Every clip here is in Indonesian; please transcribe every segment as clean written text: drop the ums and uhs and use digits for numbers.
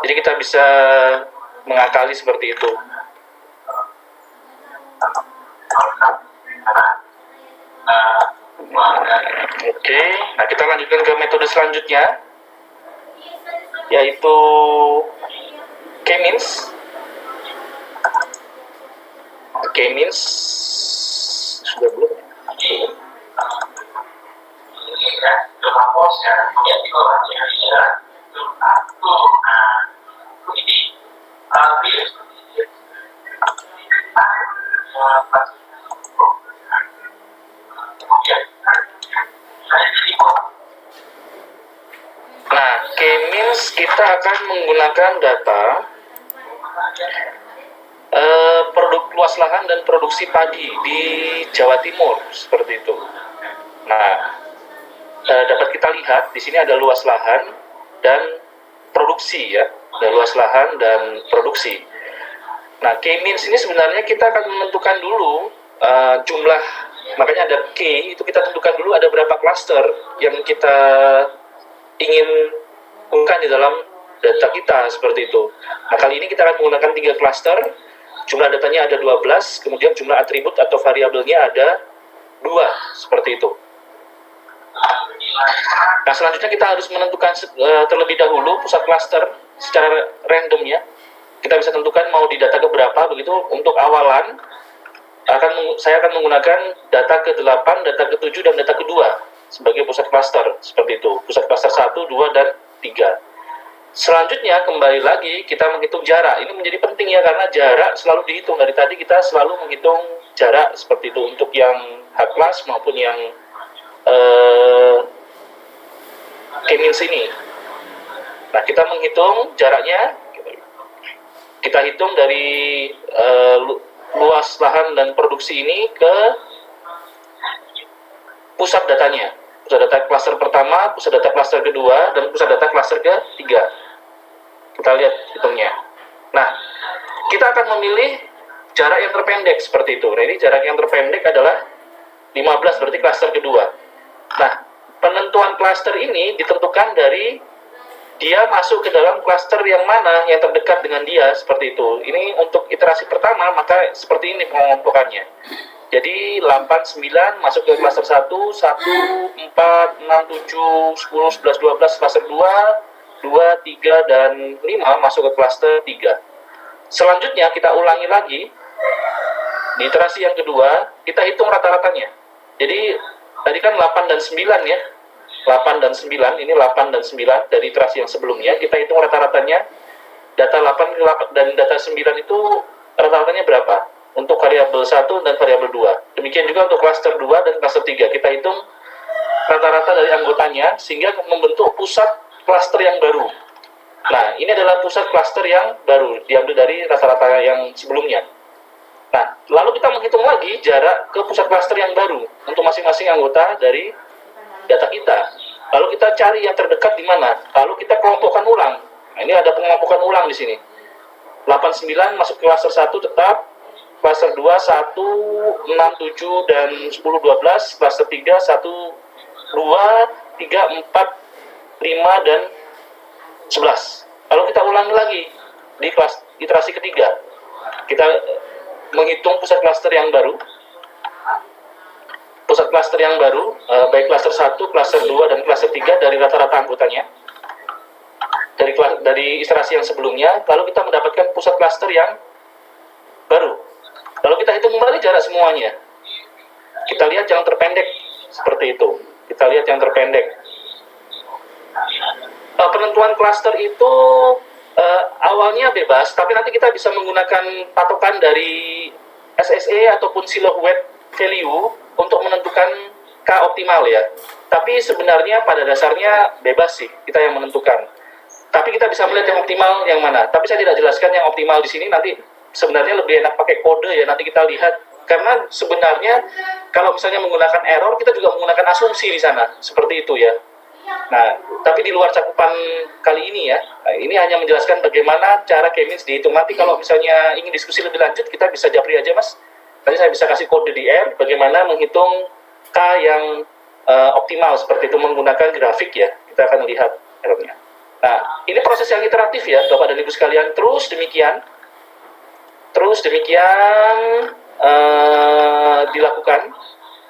Jadi kita bisa mengakali seperti itu. Oke, nah kita lanjutkan ke metode selanjutnya, yaitu K-means. K-means sudah belum? Nah, K-means kita akan menggunakan data produk luas lahan dan produksi padi di Jawa Timur seperti itu. Nah, dapat kita lihat di sini ada luas lahan dan produksi ya, ada luas lahan dan produksi. Nah, K-means ini sebenarnya kita akan menentukan dulu jumlah, makanya ada K, itu kita tentukan dulu ada berapa klaster yang kita ingin bukan di dalam data kita seperti itu. Nah, kali ini kita akan menggunakan 3 klaster. Jumlah datanya ada 12, kemudian jumlah atribut atau variabelnya ada 2, seperti itu. Nah, selanjutnya kita harus menentukan terlebih dahulu pusat klaster secara random ya. Kita bisa tentukan mau di data ke berapa, begitu. Untuk awalan, saya akan menggunakan data ke-8, data ke-7, dan data ke-2 sebagai pusat klaster, seperti itu. Pusat klaster 1, 2, dan 3. Selanjutnya kembali lagi kita menghitung jarak. Ini menjadi penting ya, karena jarak selalu dihitung. Dari tadi kita selalu menghitung jarak seperti itu untuk yang H-class maupun yang K-means ini. Nah, kita menghitung jaraknya. Kita hitung dari luas lahan dan produksi ini ke pusat datanya. Pusat data klaster pertama, pusat data klaster kedua, dan pusat data klaster ketiga. Kita lihat hitungnya. Nah, kita akan memilih jarak yang terpendek seperti itu. Nah, ini jarak yang terpendek adalah 15, berarti klaster kedua. Nah, penentuan klaster ini ditentukan dari dia masuk ke dalam klaster yang mana yang terdekat dengan dia, seperti itu. Ini untuk iterasi pertama, maka seperti ini pengompokannya. Jadi 8, 9 masuk ke klaster 1, 1, 4, 6, 7, 10, 11, 12 klaster 2, 2, 3, dan 5 masuk ke klaster 3. Selanjutnya kita ulangi lagi. Di iterasi yang kedua, kita hitung rata-ratanya. Jadi tadi kan 8 dan 9 ya. 8 dan 9, ini 8 dan 9 dari iterasi yang sebelumnya. Kita hitung rata-ratanya. Data 8 dan data 9 itu rata-ratanya berapa? Untuk variabel 1 dan variabel 2. Demikian juga untuk klaster 2 dan klaster 3. Kita hitung rata-rata dari anggotanya sehingga membentuk pusat klaster yang baru. Nah, ini adalah pusat klaster yang baru, diambil dari rata-rata yang sebelumnya. Nah, lalu kita menghitung lagi jarak ke pusat klaster yang baru untuk masing-masing anggota dari data kita. Lalu kita cari yang terdekat di mana. Lalu kita kelompokkan ulang. Nah, ini ada pengelompokan ulang di sini. 8, 9 masuk ke klaster 1 tetap, klaster 2, 1, 6, 7, dan 10, 12, klaster 3, 1, 2, 3, 4, 5, dan 11. Lalu kita ulangi lagi di iterasi ketiga. Kita menghitung pusat klaster yang baru. Pusat klaster yang baru, baik klaster 1, klaster 2, dan klaster 3 dari rata-rata anggotanya. Dari iterasi yang sebelumnya, lalu kita mendapatkan pusat klaster yang baru. Lalu kita hitung kembali jarak semuanya. Kita lihat yang terpendek, seperti itu. Kita lihat yang terpendek. Penentuan klaster itu awalnya bebas, tapi nanti kita bisa menggunakan patokan dari SSE ataupun silhouette value untuk menentukan K optimal ya. Tapi sebenarnya pada dasarnya bebas sih, kita yang menentukan. Tapi kita bisa melihat yang optimal yang mana. Tapi saya tidak jelaskan yang optimal di sini, nanti sebenarnya lebih enak pakai kode ya, nanti kita lihat. Karena sebenarnya kalau misalnya menggunakan error, kita juga menggunakan asumsi di sana, seperti itu ya. Nah, tapi di luar cakupan kali ini ya, ini hanya menjelaskan bagaimana cara K-means dihitung. Nanti kalau misalnya ingin diskusi lebih lanjut, kita bisa japri aja mas. Nanti saya bisa kasih kode di R, bagaimana menghitung K yang optimal, seperti itu menggunakan grafik ya. Kita akan lihat errornya. Nah, ini proses yang iteratif ya, Bapak dan Ibu sekalian. Terus demikian dilakukan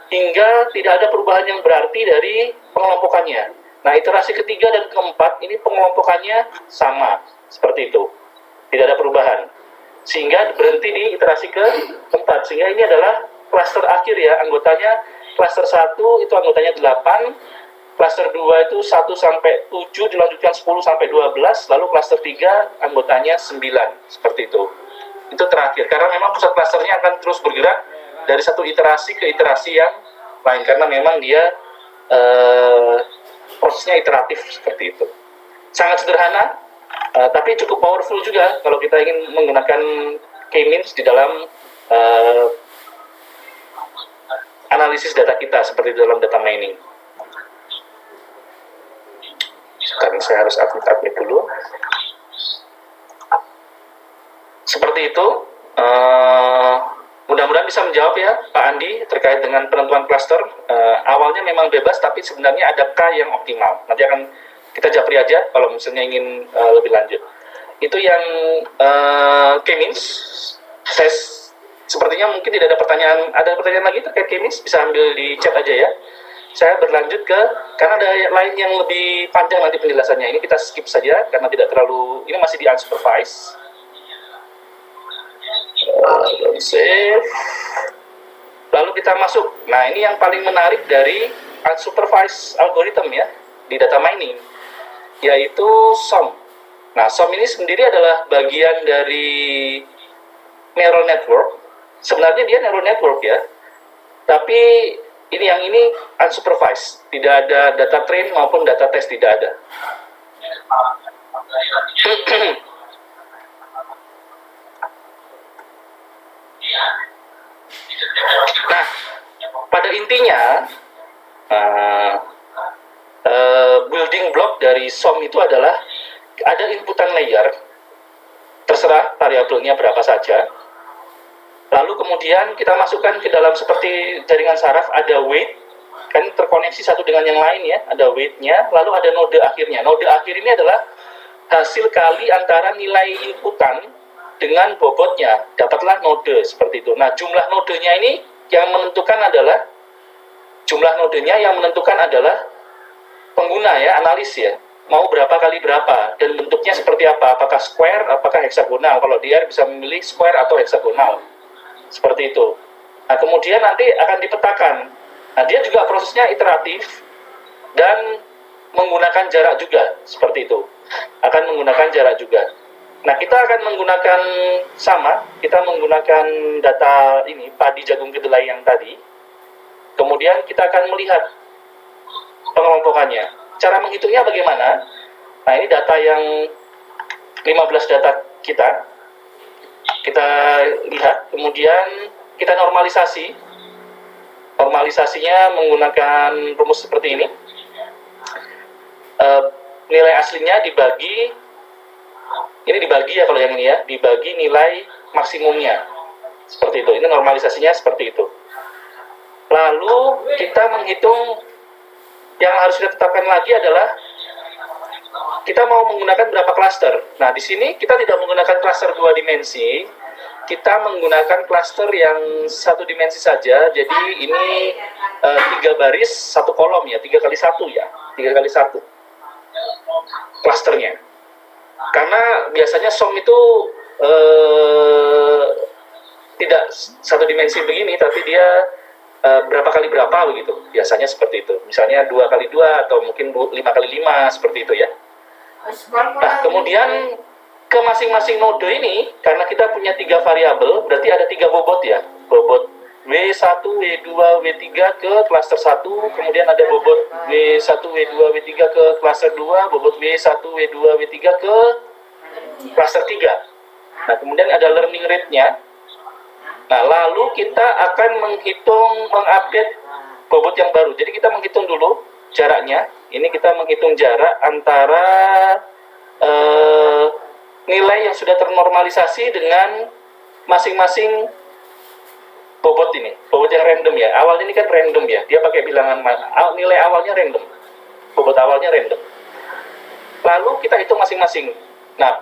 hingga tidak ada perubahan yang berarti dari pengelompokannya. Nah, iterasi ketiga dan keempat ini pengelompokannya sama, seperti itu. Tidak ada perubahan. Sehingga berhenti di iterasi keempat. Sehingga ini adalah klaster akhir ya, anggotanya klaster 1 itu anggotanya 8, klaster 2 itu 1 sampai 7, dilanjutkan 10 sampai 12, lalu klaster 3 anggotanya 9, seperti itu. Itu terakhir, karena memang pusat klasternya akan terus bergerak dari satu iterasi ke iterasi yang lain, karena memang dia prosesnya iteratif seperti itu. Sangat sederhana, tapi cukup powerful juga kalau kita ingin menggunakan K-means di dalam analisis data kita, seperti dalam data mining. Sekarang saya harus admit dulu. Seperti itu. Mudah-mudahan bisa menjawab ya Pak Andi terkait dengan penentuan klaster. Awalnya memang bebas, tapi sebenarnya adakah yang optimal? Nanti akan kita japri aja kalau misalnya ingin lebih lanjut. Itu yang K-means. Saya sepertinya mungkin tidak ada pertanyaan. Ada pertanyaan lagi terkait K-means? Bisa ambil di chat aja ya. Saya berlanjut karena ada lain yang lebih panjang nanti penjelasannya. Ini kita skip saja karena tidak terlalu, ini masih di unsupervised. Save. Lalu kita masuk. Nah, ini yang paling menarik dari unsupervised algorithm ya di data mining, yaitu SOM. Nah, SOM ini sendiri adalah bagian dari neural network. Sebenarnya dia neural network ya, tapi yang ini unsupervised, tidak ada data train maupun data test, tidak ada. Nah, pada intinya building block dari SOM itu adalah ada inputan layer, terserah variabelnya berapa saja. Lalu kemudian kita masukkan ke dalam seperti jaringan saraf, ada weight, kan terkoneksi satu dengan yang lain ya, ada weight-nya, lalu ada node akhirnya. Node akhir ini adalah hasil kali antara nilai inputan dengan bobotnya, dapatlah node seperti itu. Nah, jumlah nodenya ini yang menentukan adalah, pengguna ya, analis ya, mau berapa kali berapa, dan bentuknya seperti apa, apakah square, apakah heksagonal. Kalau dia bisa memilih square atau heksagonal. Seperti itu. Nah, kemudian nanti akan dipetakan. Nah, dia juga prosesnya iteratif dan menggunakan jarak juga, seperti itu. Akan menggunakan jarak juga. Nah, kita akan menggunakan kita menggunakan data ini, padi jagung kedelai yang tadi. Kemudian kita akan melihat pengelompokannya. Cara menghitungnya bagaimana? Nah, ini data yang 15 data kita. Kita lihat, kemudian kita normalisasi. Normalisasinya menggunakan rumus seperti ini. Nilai aslinya dibagi ya kalau yang ini ya, dibagi nilai maksimumnya. Seperti itu. Ini normalisasinya seperti itu. Lalu kita menghitung, yang harus kita tetapkan lagi adalah kita mau menggunakan berapa klaster. Nah, di sini kita tidak menggunakan klaster 2 dimensi, kita menggunakan klaster yang 1 dimensi saja. Jadi ini 3 baris 1 kolom ya, 3 kali 1 ya, 3 kali 1 klasternya. Karena biasanya SOM itu tidak 1 dimensi begini, tapi dia berapa kali berapa begitu. Biasanya seperti itu. Misalnya 2 kali 2 atau mungkin 5 kali 5 seperti itu ya. Nah, kemudian ke masing-masing node ini, karena kita punya 3 variabel, berarti ada 3 bobot ya. Bobot W1, W2, W3 ke cluster 1, kemudian ada bobot W1, W2, W3 ke cluster 2, bobot W1, W2, W3 ke cluster 3. Nah, kemudian ada learning rate-nya. Nah, lalu kita akan mengupdate bobot yang baru. Jadi kita menghitung dulu jaraknya. Ini kita menghitung jarak antara nilai yang sudah ternormalisasi dengan masing-masing bobot ini. Bobot yang random ya. Awalnya ini kan random ya. Dia pakai bilangan nilai awalnya random. Bobot awalnya random. Lalu kita hitung masing-masing. Nah,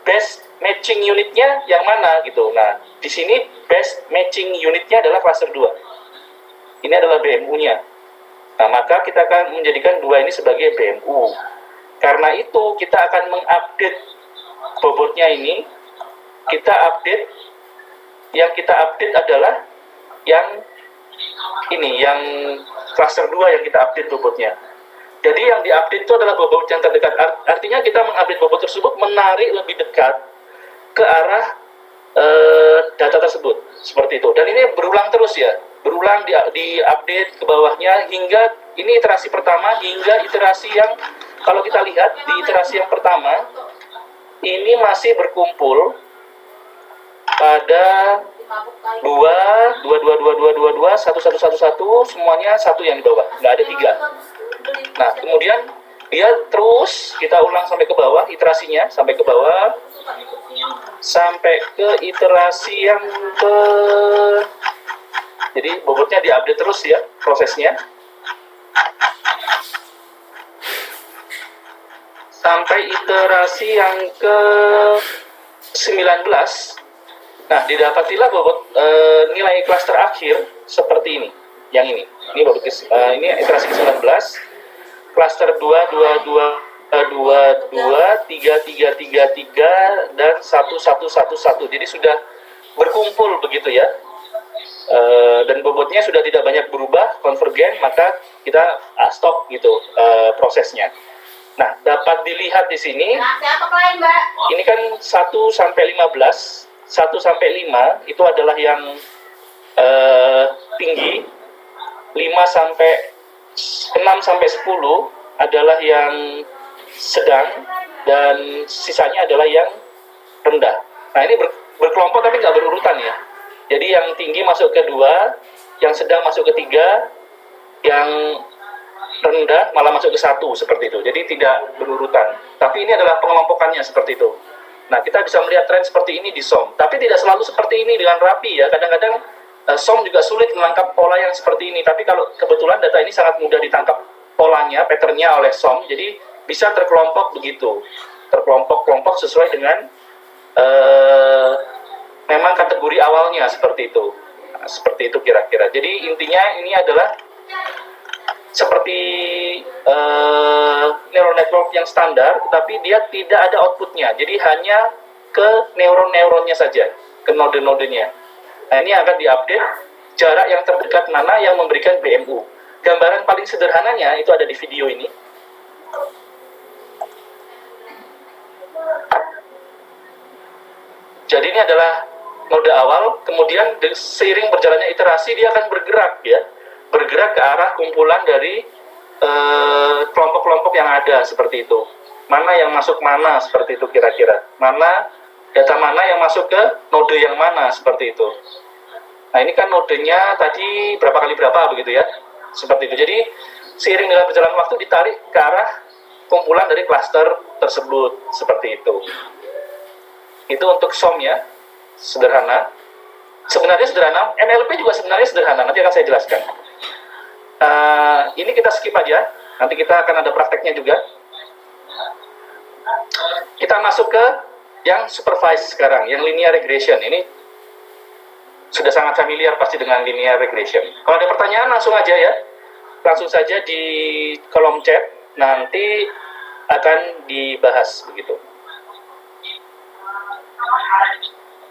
best matching unitnya yang mana gitu. Nah, di sini best matching unitnya adalah cluster 2. Ini adalah BMU-nya. Nah, maka kita akan menjadikan 2 ini sebagai BMU. Karena itu, kita akan mengupdate bobotnya ini. Kita update, yang kita update adalah yang ini, yang cluster 2 yang kita update bobotnya. Jadi yang diupdate itu adalah bobot yang terdekat. Artinya kita mengupdate bobot tersebut menarik lebih dekat ke arah data tersebut. Seperti itu. Dan ini berulang terus ya. Berulang di-update ke bawahnya hingga ini iterasi pertama hingga iterasi yang, kalau kita lihat di iterasi yang pertama, ini masih berkumpul pada 1, semuanya 1 yang di bawah, nggak ada 3. Nah, kemudian dia terus kita ulang sampai ke bawah, iterasinya sampai ke bawah, sampai ke iterasi yang ke, jadi bobotnya diupdate terus ya prosesnya, sampai iterasi yang ke 19. Nah, didapatilah bobot nilai klaster akhir seperti ini. Yang ini bobot ini iterasi ke-19. Klaster 2, 2, 2, 2, 2, 3, 3, 3, 3, dan 1, 1, 1, 1. Jadi sudah berkumpul begitu ya. Dan bobotnya sudah tidak banyak berubah, konvergen, maka kita stop gitu prosesnya. Nah, dapat dilihat di sini. Ini kan 1 sampai 15. 1 sampai 5 itu adalah yang tinggi, 5 sampai 6 sampai 10 adalah yang sedang, dan sisanya adalah yang rendah. Nah, ini berkelompok tapi nggak berurutan ya. Jadi yang tinggi masuk ke 2, yang sedang masuk ke 3, yang rendah malah masuk ke 1, seperti itu. Jadi tidak berurutan. Tapi ini adalah pengelompokannya seperti itu. Nah, kita bisa melihat tren seperti ini di SOM. Tapi tidak selalu seperti ini dengan rapi ya. Kadang-kadang SOM juga sulit menangkap pola yang seperti ini. Tapi kalau kebetulan data ini sangat mudah ditangkap polanya, patternnya oleh SOM. Jadi bisa terkelompok begitu. Terkelompok-kelompok sesuai dengan memang kategori awalnya seperti itu. Nah, seperti itu kira-kira. Jadi intinya ini adalah seperti neural network yang standar, tetapi dia tidak ada outputnya. Jadi hanya ke neuron-neuronnya saja, ke node-nodenya. Nah, ini akan diupdate jarak yang terdekat mana yang memberikan BMU. Gambaran paling sederhananya itu ada di video ini. Jadi ini adalah node awal, kemudian seiring berjalannya iterasi dia akan bergerak ya. Bergerak ke arah kumpulan dari kelompok-kelompok yang ada seperti itu. Mana yang masuk mana seperti itu kira-kira. Data mana yang masuk ke node yang mana seperti itu. Nah, ini kan nodenya tadi berapa kali berapa begitu ya. Seperti itu. Jadi seiring dengan berjalan waktu ditarik ke arah kumpulan dari klaster tersebut seperti itu. Itu untuk SOM ya. Sederhana. Sebenarnya sederhana. NLP juga sebenarnya sederhana. Nanti akan saya jelaskan. Ini kita skip aja, nanti kita akan ada prakteknya juga. Kita masuk ke yang supervised sekarang, yang linear regression. Ini sudah sangat familiar pasti dengan linear regression. Kalau ada pertanyaan langsung aja ya, langsung saja di kolom chat, nanti akan dibahas begitu.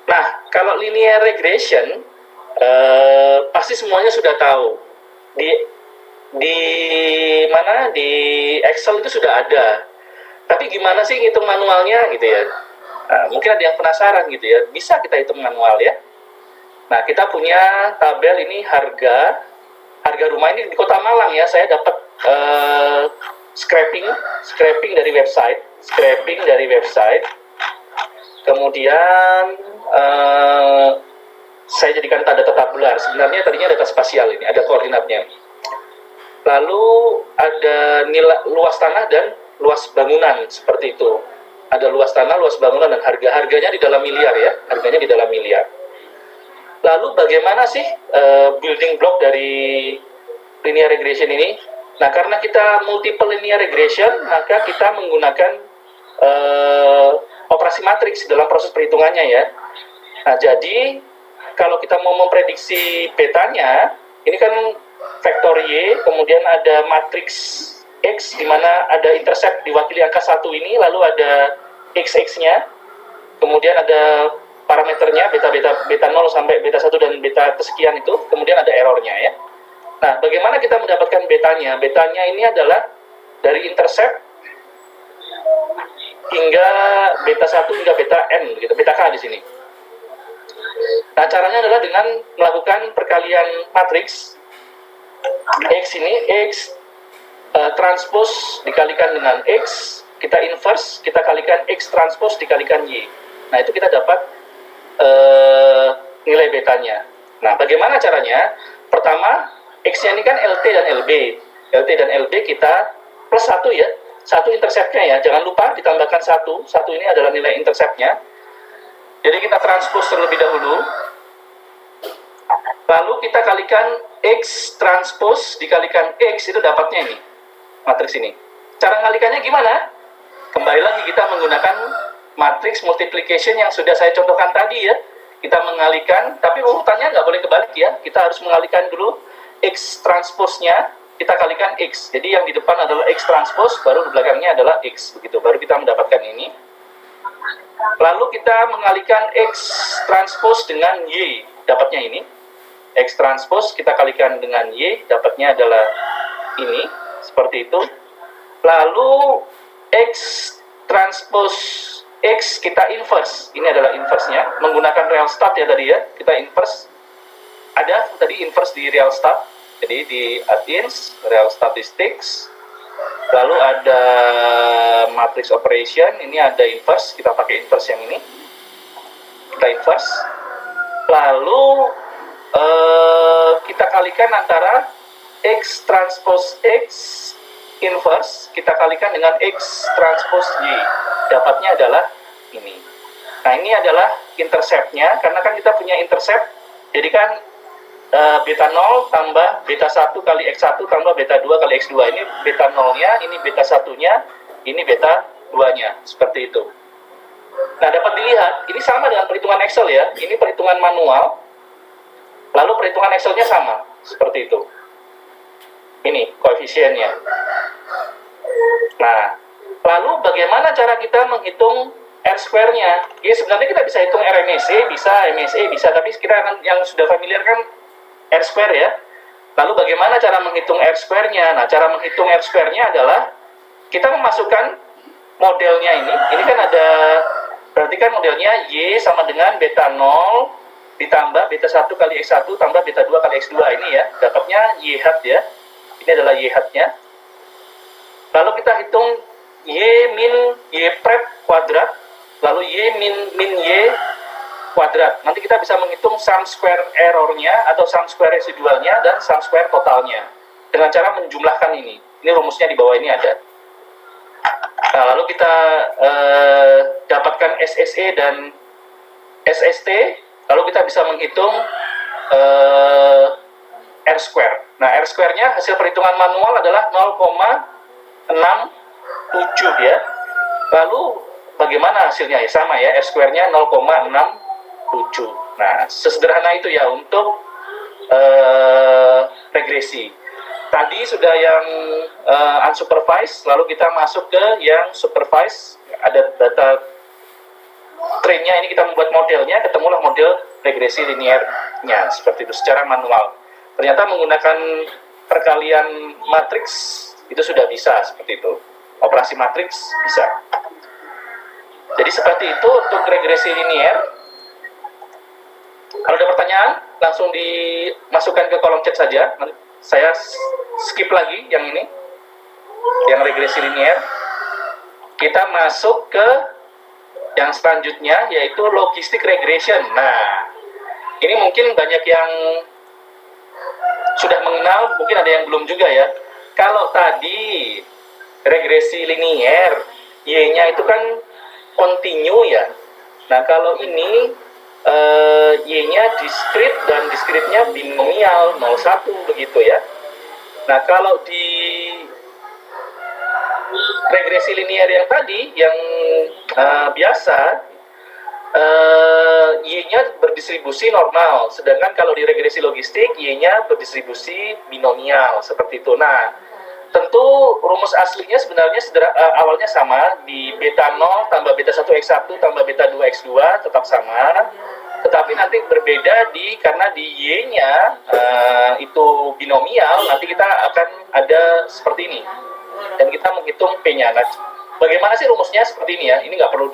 Nah, kalau linear regression, pasti semuanya sudah tahu. Di Excel itu sudah ada. Tapi gimana sih hitung manualnya gitu ya? Nah, mungkin ada yang penasaran gitu ya. Bisa kita hitung manual ya. Nah, kita punya tabel ini harga rumah ini di Kota Malang ya. Saya dapat scraping dari website. Kemudian saya jadikan data tabular. Sebenarnya tadinya data spasial ini, ada koordinatnya. Lalu ada nilai luas tanah dan luas bangunan seperti itu. Ada luas tanah, luas bangunan, dan harganya di dalam miliar ya. Harganya di dalam miliar. Lalu bagaimana sih building block dari linear regression ini? Nah, karena kita multiple linear regression, maka kita menggunakan operasi matriks dalam proses perhitungannya ya. Nah, jadi kalau kita mau memprediksi betanya, ini kan vektor Y, kemudian ada matriks X, di mana ada intercept diwakili angka 1 ini, lalu ada XX-nya, kemudian ada parameternya, beta 0 sampai beta 1 dan beta kesekian itu, kemudian ada errornya ya. Nah, bagaimana kita mendapatkan betanya? Betanya ini adalah dari intercept hingga beta 1 hingga beta N, gitu, beta K di sini. Nah, caranya adalah dengan melakukan perkalian matriks X ini, X transpose dikalikan dengan X, kita inverse, kita kalikan X transpose dikalikan Y. Nah, itu kita dapat nilai betanya. Nah, bagaimana caranya? Pertama, X-nya ini kan LT dan LB. LT dan LB kita plus 1 ya. 1 interceptnya ya. Jangan lupa ditambahkan 1. 1 ini adalah nilai interceptnya. Jadi kita transpose terlebih dahulu. Lalu kita kalikan X transpose dikalikan X, itu dapatnya ini. Matriks ini. Cara ngalikannya gimana? Kembali lagi kita menggunakan matriks multiplication yang sudah saya contohkan tadi ya. Kita mengalikan, tapi urutannya nggak boleh kebalik ya. Kita harus mengalihkan dulu X transpose-nya, kita kalikan X. Jadi yang di depan adalah X transpose, baru di belakangnya adalah X. Begitu, baru kita mendapatkan ini. Lalu kita mengalihkan X transpose dengan Y, dapatnya ini. X transpose kita kalikan dengan Y, dapatnya adalah ini, seperti itu. Lalu X transpose X kita inverse, ini adalah inverse-nya, menggunakan real stat ya tadi ya, kita inverse. Ada tadi inverse di real stat, jadi di add-ins, real statistics, lalu ada matrix operation, ini ada inverse, kita pakai inverse yang ini, kita inverse. Lalu kita kalikan antara X transpose X inverse, kita kalikan dengan X transpose Y, dapatnya adalah ini. Nah, ini adalah intercept-nya, karena kan kita punya intercept, jadi kan beta 0 tambah beta 1 kali X1 tambah beta 2 kali X2, ini beta 0-nya, ini beta 1-nya, ini beta 2-nya, seperti itu. Nah, dapat dilihat, ini sama dengan perhitungan Excel ya, ini perhitungan manual, lalu perhitungan Excel-nya sama, seperti itu. Ini koefisiennya. Nah, lalu bagaimana cara kita menghitung R-square-nya? Ya, sebenarnya kita bisa hitung RMSE, bisa, MSE, bisa, tapi kita yang sudah familiar kan R-square ya. Lalu bagaimana cara menghitung R-square-nya? Nah, cara menghitung R-square-nya adalah kita memasukkan modelnya ini. Ini kan ada, berarti kan modelnya Y sama dengan beta 0 ditambah beta 1 kali X1 tambah beta 2 kali X2 ini ya. Dapatnya Y hat ya. Ini adalah Y hat-nya. Lalu kita hitung Y min Y prep kuadrat, lalu Y min Y kuadrat. Nanti kita bisa menghitung sum square error-nya atau sum square residualnya dan sum square totalnya dengan cara menjumlahkan ini. Ini rumusnya di bawah ini ada. Nah, lalu kita dapatkan SSE dan SST, lalu kita bisa menghitung R square. Nah, R square-nya hasil perhitungan manual adalah 0,67 ya. Lalu bagaimana hasilnya? Ya sama ya, R square-nya 0,67. Nah, sesederhana itu ya untuk regresi. Tadi sudah yang unsupervised, lalu kita masuk ke yang supervised. Ada data trainnya, ini kita membuat modelnya, ketemulah model regresi linearnya seperti itu secara manual. Ternyata menggunakan perkalian matriks itu sudah bisa seperti itu. Operasi matriks bisa. Jadi seperti itu untuk regresi linear. Kalau ada pertanyaan, langsung dimasukkan ke kolom chat saja. Saya skip lagi yang ini, yang regresi linear. Kita masuk ke yang selanjutnya, yaitu logistic regression. Nah, ini mungkin banyak yang sudah mengenal, mungkin ada yang belum juga ya. Kalau tadi regresi linear, Y-nya itu kan continue ya. Nah, kalau ini Y-nya discrete dan discrete-nya binomial 0,1 begitu ya. Nah, kalau di regresi linear yang tadi, yang biasa, Y-nya berdistribusi normal, sedangkan kalau di regresi logistik, Y-nya berdistribusi binomial, seperti itu. Nah, tentu rumus aslinya sebenarnya awalnya sama, di beta 0 tambah beta 1x1 tambah beta 2x2 tetap sama, tetapi nanti berbeda karena di Y-nya itu binomial, nanti kita akan ada seperti ini, dan kita menghitung P-nya. Nah, bagaimana sih rumusnya seperti ini ya, ini nggak perlu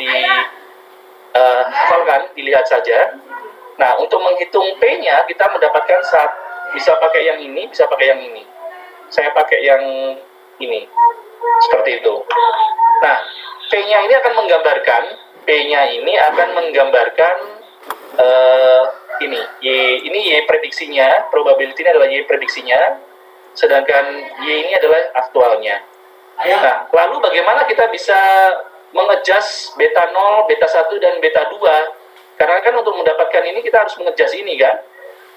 hafalkan, dilihat saja. Nah, untuk menghitung P-nya, kita mendapatkan bisa pakai yang ini, bisa pakai yang ini. Saya pakai yang ini, seperti itu. Nah, P-nya ini akan menggambarkan ini Y prediksinya, probability-nya adalah Y prediksinya, sedangkan Y ini adalah aktualnya. Nah, lalu bagaimana kita bisa mengejas beta 0, beta 1, dan beta 2? Karena kan untuk mendapatkan ini kita harus mengejas ini kan.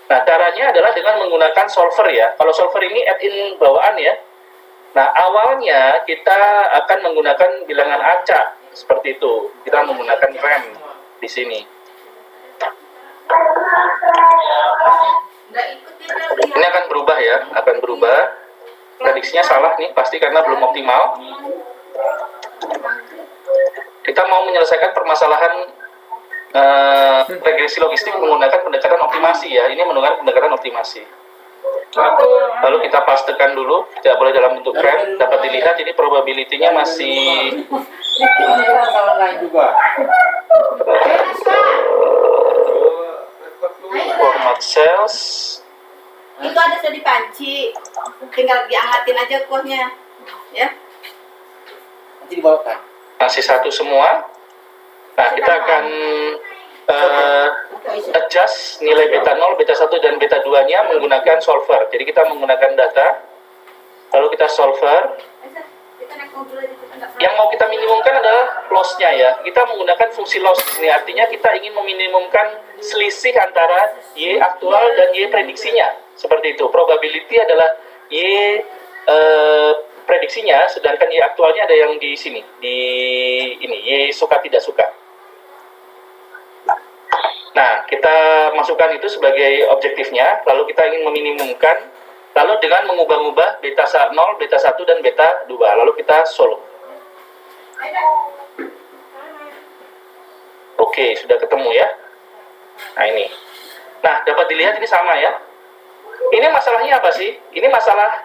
Nah, caranya adalah dengan menggunakan solver ya. Kalau solver ini add-in bawaan ya. Nah, awalnya kita akan menggunakan bilangan acak seperti itu. Kita menggunakan rem di sini. Ini akan berubah ya, akan berubah. Prediksinya salah nih, pasti karena belum optimal. Kita mau menyelesaikan permasalahan regresi logistik menggunakan pendekatan optimasi ya. Ini menggunakan pendekatan optimasi. Lalu kita pastekan dulu, tidak boleh dalam bentuk rem. Dapat dilihat ini probability-nya masih format cells. Itu ada sudah di panci, tinggal diangatin aja kuahnya, ya. Nanti dibawakan. Masih satu semua. Nah, kita akan adjust nilai beta 0, beta 1, dan beta 2-nya menggunakan solver. Jadi kita menggunakan data, lalu kita solver. Yang mau kita minimumkan adalah loss-nya ya. Kita menggunakan fungsi loss di sini, artinya kita ingin meminimumkan selisih antara Y aktual dan Y prediksinya. Seperti itu. Probability adalah Y prediksinya, sedangkan Y aktualnya ada yang di sini, di ini, Y suka tidak suka. Nah, kita masukkan itu sebagai objektifnya, lalu kita ingin meminimumkan, lalu dengan mengubah-ubah beta 0, beta 1, dan beta 2, lalu kita solve. Oke, sudah ketemu ya. Nah, ini. Nah, dapat dilihat ini sama ya. Ini masalahnya apa sih? Ini masalah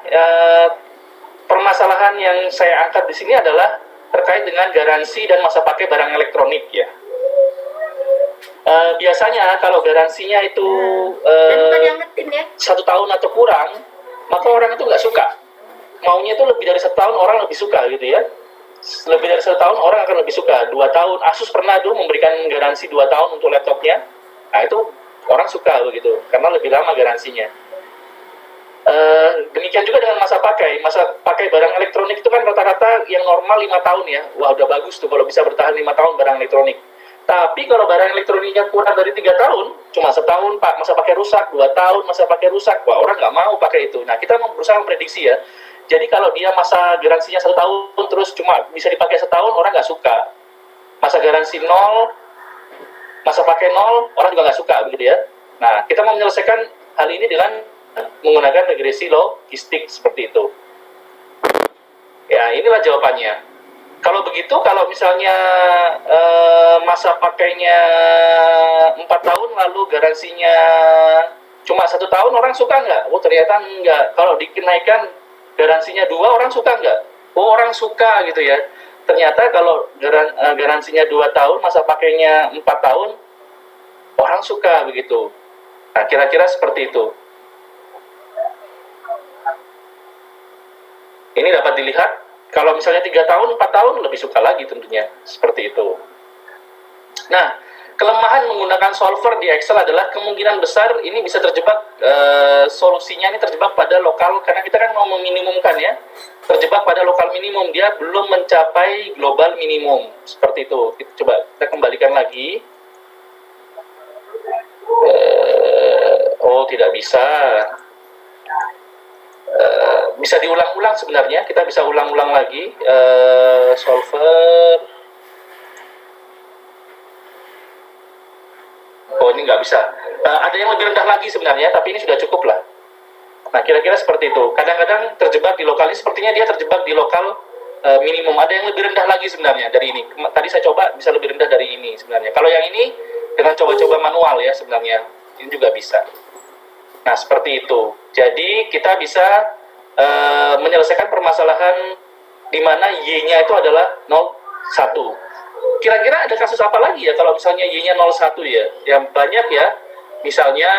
permasalahan yang saya angkat di sini adalah terkait dengan garansi dan masa pakai barang elektronik ya. Biasanya kalau garansinya itu 1 tahun atau kurang, maka orang itu nggak suka. Maunya itu lebih dari 1 tahun, orang lebih suka gitu ya. Lebih dari 1 tahun orang akan lebih suka. 2 tahun, Asus pernah dulu memberikan garansi 2 tahun untuk laptopnya. Nah, itu orang suka begitu, karena lebih lama garansinya. Demikian juga dengan masa pakai barang elektronik itu kan rata-rata yang normal 5 tahun ya. Wah, udah bagus tuh kalau bisa bertahan 5 tahun barang elektronik. Tapi kalau barang elektroniknya kurang dari 3 tahun, cuma 1 tahun Pak, masa pakai rusak, 2 tahun masa pakai rusak, wah orang nggak mau pakai itu. Nah, kita berusaha memprediksi ya. Jadi kalau dia masa garansinya 1 tahun terus cuma bisa dipakai 1 tahun, orang nggak suka. Masa garansi 0, masa pakai 0, orang juga nggak suka begitu ya. Nah, kita mau menyelesaikan hal ini dengan menggunakan regresi logistik seperti itu. Ya, inilah jawabannya. Kalau begitu, kalau misalnya masa pakainya 4 tahun lalu garansinya cuma 1 tahun, orang suka nggak? Oh, ternyata nggak. Kalau dinaikkan garansinya 2, orang suka nggak? Oh, orang suka gitu ya. Ternyata kalau garansinya 2 tahun, masa pakainya 4 tahun, orang suka begitu. Nah, kira-kira seperti itu. Ini dapat dilihat, kalau misalnya 3 tahun, 4 tahun, lebih suka lagi tentunya. Seperti itu. Nah, kelemahan menggunakan solver di Excel adalah kemungkinan besar ini bisa terjebak, solusinya ini terjebak pada lokal, karena kita kan mau meminimumkan ya, terjebak pada lokal minimum, dia belum mencapai global minimum. Seperti itu. Kita kembalikan lagi. Oh, tidak bisa. bisa diulang-ulang sebenarnya, kita bisa ulang-ulang lagi. Solver, oh ini nggak bisa. Ada yang lebih rendah lagi sebenarnya, tapi ini sudah cukup lah. Nah, kira-kira seperti itu. Kadang-kadang terjebak di lokal, ini sepertinya dia terjebak di lokal minimum. Ada yang lebih rendah lagi sebenarnya dari ini. Tadi saya coba bisa lebih rendah dari ini sebenarnya. Kalau yang ini dengan coba-coba manual ya sebenarnya, ini juga bisa. Nah, seperti itu. Jadi kita bisa menyelesaikan permasalahan di mana Y-nya itu adalah 0,1. Kira-kira ada kasus apa lagi ya kalau misalnya Y-nya 0,1 ya? Yang banyak ya, misalnya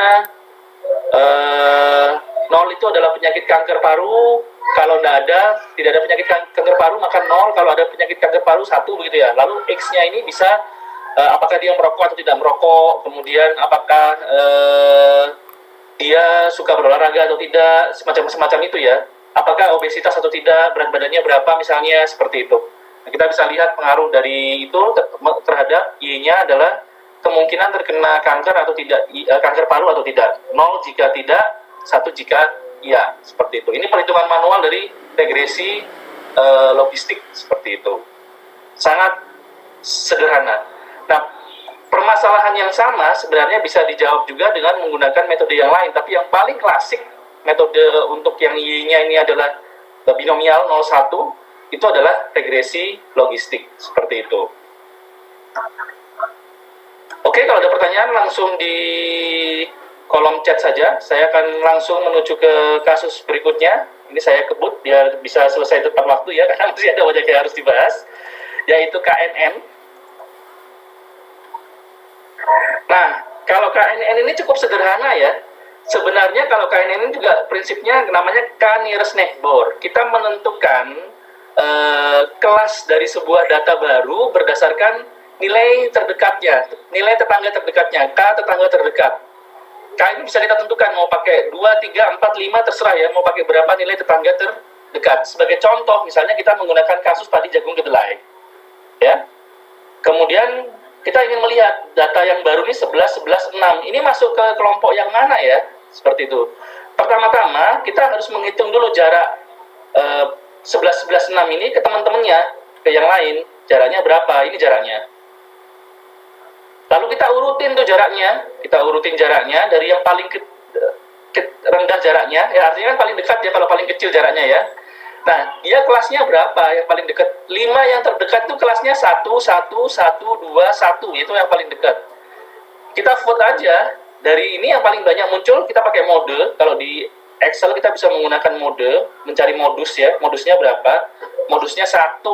0 itu adalah penyakit kanker paru. Kalau tidak ada penyakit kanker paru, maka 0. Kalau ada penyakit kanker paru, 1 begitu ya. Lalu X-nya ini bisa apakah dia merokok atau tidak merokok, kemudian apakah dia suka berolahraga atau tidak, semacam itu ya. Apakah obesitas atau tidak, berat badannya berapa misalnya, seperti itu. Nah, kita bisa lihat pengaruh dari itu terhadap Y-nya adalah kemungkinan terkena kanker atau tidak, kanker paru atau tidak. 0 jika tidak, 1 jika iya, seperti itu. Ini perhitungan manual dari regresi logistik, seperti itu. Sangat sederhana. Nah, permasalahan yang sama sebenarnya bisa dijawab juga dengan menggunakan metode yang lain, tapi yang paling klasik metode untuk yang Y-nya ini adalah binomial 0,1, itu adalah regresi logistik, seperti itu. Oke, kalau ada pertanyaan langsung di kolom chat saja. Saya akan langsung menuju ke kasus berikutnya. Ini saya kebut biar bisa selesai tepat waktu ya, karena masih ada banyak yang harus dibahas, yaitu KNN. Nah, kalau KNN ini cukup sederhana ya. Sebenarnya kalau KNN ini juga prinsipnya namanya K-nearest neighbor. Kita menentukan kelas dari sebuah data baru berdasarkan nilai terdekatnya, nilai tetangga terdekatnya, K tetangga terdekat. K ini bisa kita tentukan mau pakai 2, 3, 4, 5, terserah ya, mau pakai berapa nilai tetangga terdekat. Sebagai contoh, misalnya kita menggunakan kasus padi jagung kedelai. Ya. Kemudian kita ingin melihat data yang baru ini 11, 11, 6. Ini masuk ke kelompok yang mana ya? Seperti itu. Pertama-tama, kita harus menghitung dulu jarak 11, 11, 6 ini ke teman-temannya, ke yang lain. Jaraknya berapa? Ini jaraknya. Lalu kita urutin tuh jaraknya. Kita urutin jaraknya dari yang paling rendah jaraknya. Ya, artinya kan paling dekat ya, kalau paling kecil jaraknya ya. Nah, dia kelasnya berapa yang paling dekat? 5 yang terdekat itu kelasnya 1, 1, 1, 2, 1. Itu yang paling dekat. Kita vote aja. Dari ini yang paling banyak muncul, kita pakai mode. Kalau di Excel kita bisa menggunakan mode, mencari modus ya. Modusnya berapa? Modusnya 1.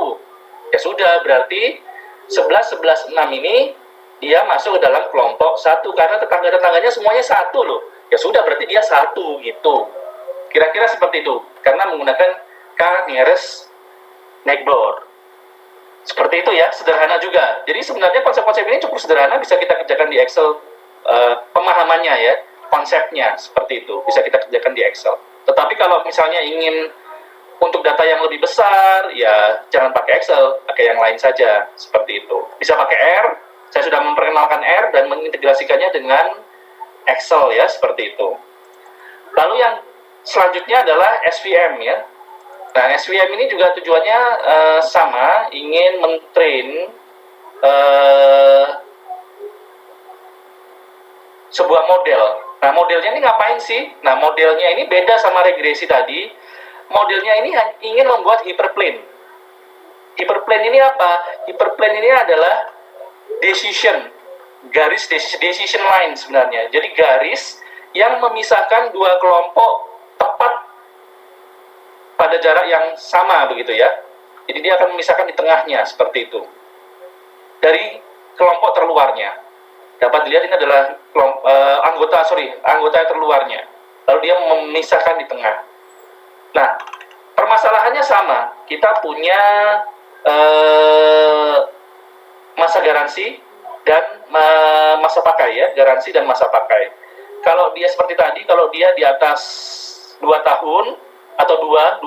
Ya sudah, berarti 11, 11, 6 ini dia masuk ke dalam kelompok 1. Karena tetangga-tetangganya semuanya 1 loh. Ya sudah, berarti dia 1 gitu. Kira-kira seperti itu. Karena menggunakan K-nearest neighbor. Seperti itu ya, sederhana juga. Jadi sebenarnya konsep-konsep ini cukup sederhana, bisa kita kerjakan di Excel. Pemahamannya ya, konsepnya seperti itu, bisa kita kerjakan di Excel. Tetapi kalau misalnya ingin untuk data yang lebih besar, ya jangan pakai Excel, pakai yang lain saja, seperti itu. Bisa pakai R, saya sudah memperkenalkan R dan mengintegrasikannya dengan Excel ya, seperti itu. Lalu yang selanjutnya adalah SVM ya. Nah, SVM ini juga tujuannya sama, ingin men-train sebuah model. Nah, modelnya ini ngapain sih? Nah, modelnya ini beda sama regresi tadi. Modelnya ini ingin membuat hyperplane. Hyperplane ini apa? Hyperplane ini adalah garis decision line sebenarnya. Jadi garis yang memisahkan dua kelompok tepat pada jarak yang sama begitu ya. Jadi dia akan memisahkan di tengahnya seperti itu. Dari kelompok terluarnya. Dapat dilihat ini adalah anggota terluarnya. Lalu dia memisahkan di tengah. Nah, permasalahannya sama. Kita punya masa garansi dan masa pakai ya, garansi dan masa pakai. Kalau dia seperti tadi, kalau dia di atas 2 tahun atau 2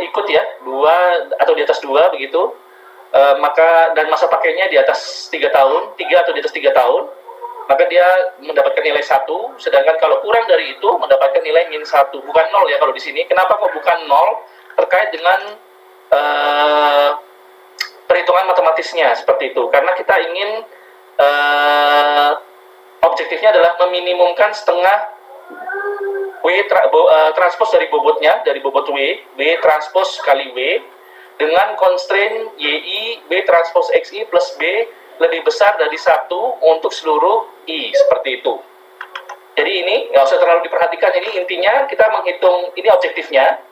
ikut ya, 2 atau di atas 2 begitu. Maka dan masa pakainya di atas 3 tahun, 3 atau di atas 3 tahun, maka dia mendapatkan nilai 1, sedangkan kalau kurang dari itu mendapatkan nilai -1, bukan 0 ya kalau di sini. Kenapa kok bukan 0? Terkait dengan perhitungan matematisnya seperti itu, karena kita ingin objektifnya adalah meminimumkan setengah W transpose dari bobotnya, dari bobot W transpose kali W, dengan constraint YI B transpose XI plus B lebih besar dari 1 untuk seluruh I, seperti itu. Jadi ini nggak usah terlalu diperhatikan, ini intinya kita menghitung, ini objektifnya,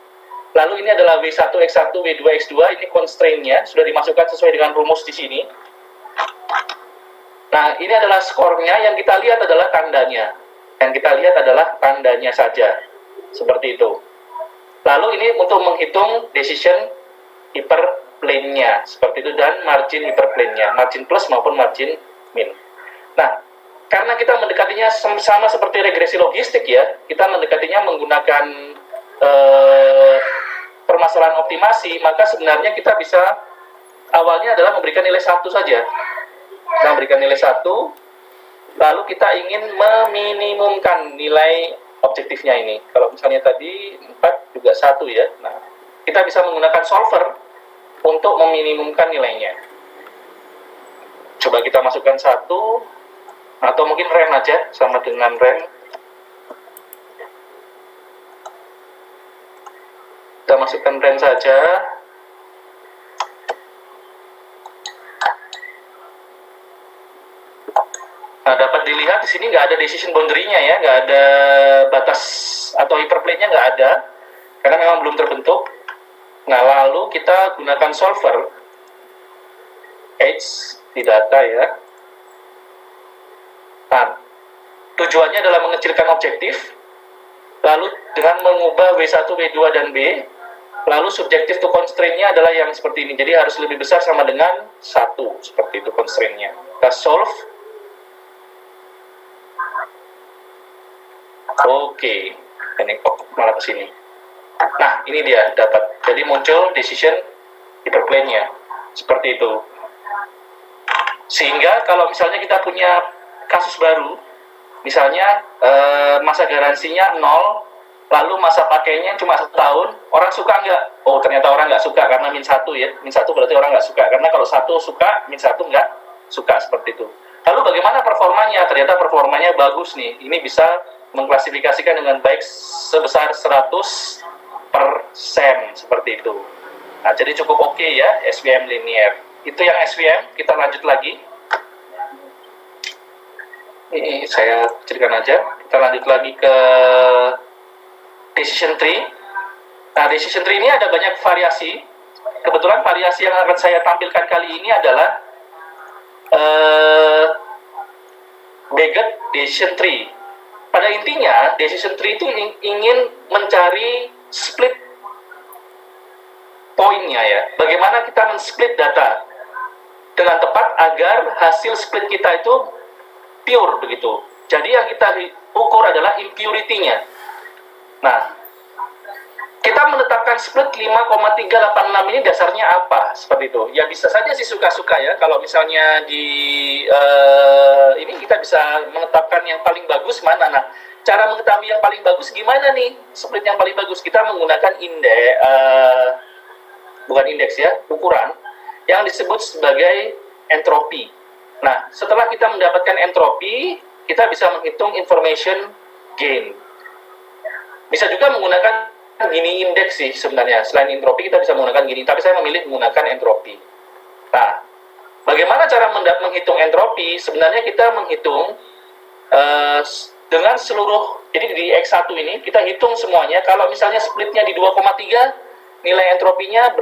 lalu ini adalah W1 X1 W2 X2, ini constraint-nya sudah dimasukkan sesuai dengan rumus di sini. Nah, ini adalah skornya, yang kita lihat adalah tandanya. Yang kita lihat adalah tandanya saja. Seperti itu. Lalu ini untuk menghitung decision hyperplane-nya. Seperti itu, dan margin hyperplane-nya. Margin plus maupun margin min. Nah, karena kita mendekatinya sama seperti regresi logistik ya, kita mendekatinya menggunakan permasalahan optimasi, maka sebenarnya kita bisa awalnya adalah memberikan nilai 1 saja. Kita memberikan nilai 1, lalu kita ingin meminimumkan nilai objektifnya ini. Kalau misalnya tadi 4 juga 1 ya. Nah, kita bisa menggunakan solver untuk meminimumkan nilainya. Coba kita masukkan 1, atau mungkin ren aja, sama dengan ren. Kita masukkan ren saja. Nah, dapat dilihat di sini nggak ada decision boundary-nya ya, nggak ada batas atau hyperplane-nya nggak ada, karena memang belum terbentuk. Nah, lalu kita gunakan solver H di data ya. Nah, tujuannya adalah mengecilkan objektif, lalu dengan mengubah W1, W2, dan B, lalu subjektif to constraint-nya adalah yang seperti ini, jadi harus lebih besar sama dengan 1, seperti itu constraint-nya. Kita solve. Oke, ini kok malah ke sini. Nah, ini dia dapat. Jadi muncul decision hyperplane-nya. Seperti itu. Sehingga kalau misalnya kita punya kasus baru, misalnya masa garansinya 0, lalu masa pakainya cuma 1 tahun, orang suka nggak? Oh, ternyata orang nggak suka karena -1 ya. -1 berarti orang nggak suka. Karena kalau 1 suka, -1 nggak suka, seperti itu. Lalu bagaimana performanya? Ternyata performanya bagus nih. Ini bisa mengklasifikasikan dengan baik sebesar 100%, seperti itu. Nah, jadi cukup oke ya, SVM linear. Itu yang SVM, kita lanjut lagi. Ini saya kecilkan aja. Kita lanjut lagi ke decision tree. Nah, decision tree ini ada banyak variasi. Kebetulan variasi yang akan saya tampilkan kali ini adalah Bagot decision tree. Pada intinya, decision tree itu ingin mencari split poinnya ya. Bagaimana kita men-split data dengan tepat agar hasil split kita itu pure begitu. Jadi yang kita ukur adalah impurity-nya. Nah, kita menetapkan split 5,386 ini dasarnya apa? Seperti itu. Ya bisa saja sih suka-suka ya. Kalau misalnya di ini kita bisa menetapkan yang paling bagus mana. Nah, cara mengetahui yang paling bagus gimana nih? Split yang paling bagus kita menggunakan indeks, bukan indeks ya, ukuran yang disebut sebagai entropi. Nah, setelah kita mendapatkan entropi, kita bisa menghitung information gain. Bisa juga menggunakan Gini indeks sih sebenarnya. Selain entropi kita bisa menggunakan Gini, tapi saya memilih menggunakan entropi. Nah, bagaimana cara menghitung entropi? Sebenarnya kita menghitung dengan seluruh, jadi di X1 ini kita hitung semuanya. Kalau misalnya splitnya di 2,3, nilai entropinya,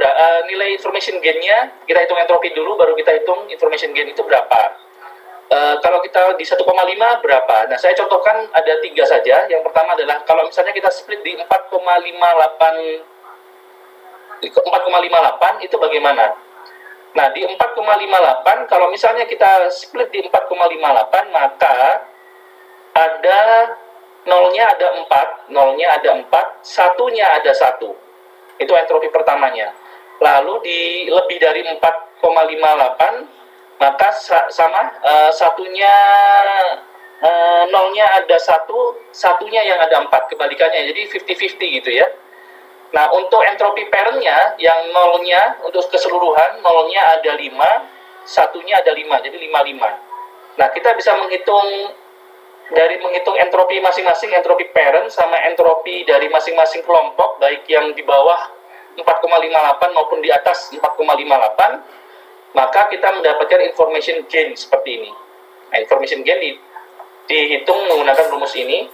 nilai information gain-nya, kita hitung entropi dulu, baru kita hitung information gain itu berapa. Kalau kita di 1,5 berapa? Nah, saya contohkan ada 3 saja. Yang pertama adalah kalau misalnya kita split di 4,58 itu bagaimana? Nah, di 4,58 kalau misalnya kita split di 4,58 maka ada nolnya ada 4, satunya ada 1. Itu entropi pertamanya. Lalu di lebih dari 4,58 maka satunya nolnya ada satu, satunya yang ada 4, kebalikannya, jadi 50-50 gitu ya. Nah, untuk entropi parentnya, yang nolnya untuk keseluruhan, nolnya ada 5, satunya ada 5, jadi 55. Nah, kita bisa menghitung entropi masing-masing, entropi parent sama entropi dari masing-masing kelompok, baik yang di bawah 4,58 maupun di atas 4,58, maka kita mendapatkan information gain seperti ini. Nah, information gain dihitung menggunakan rumus ini.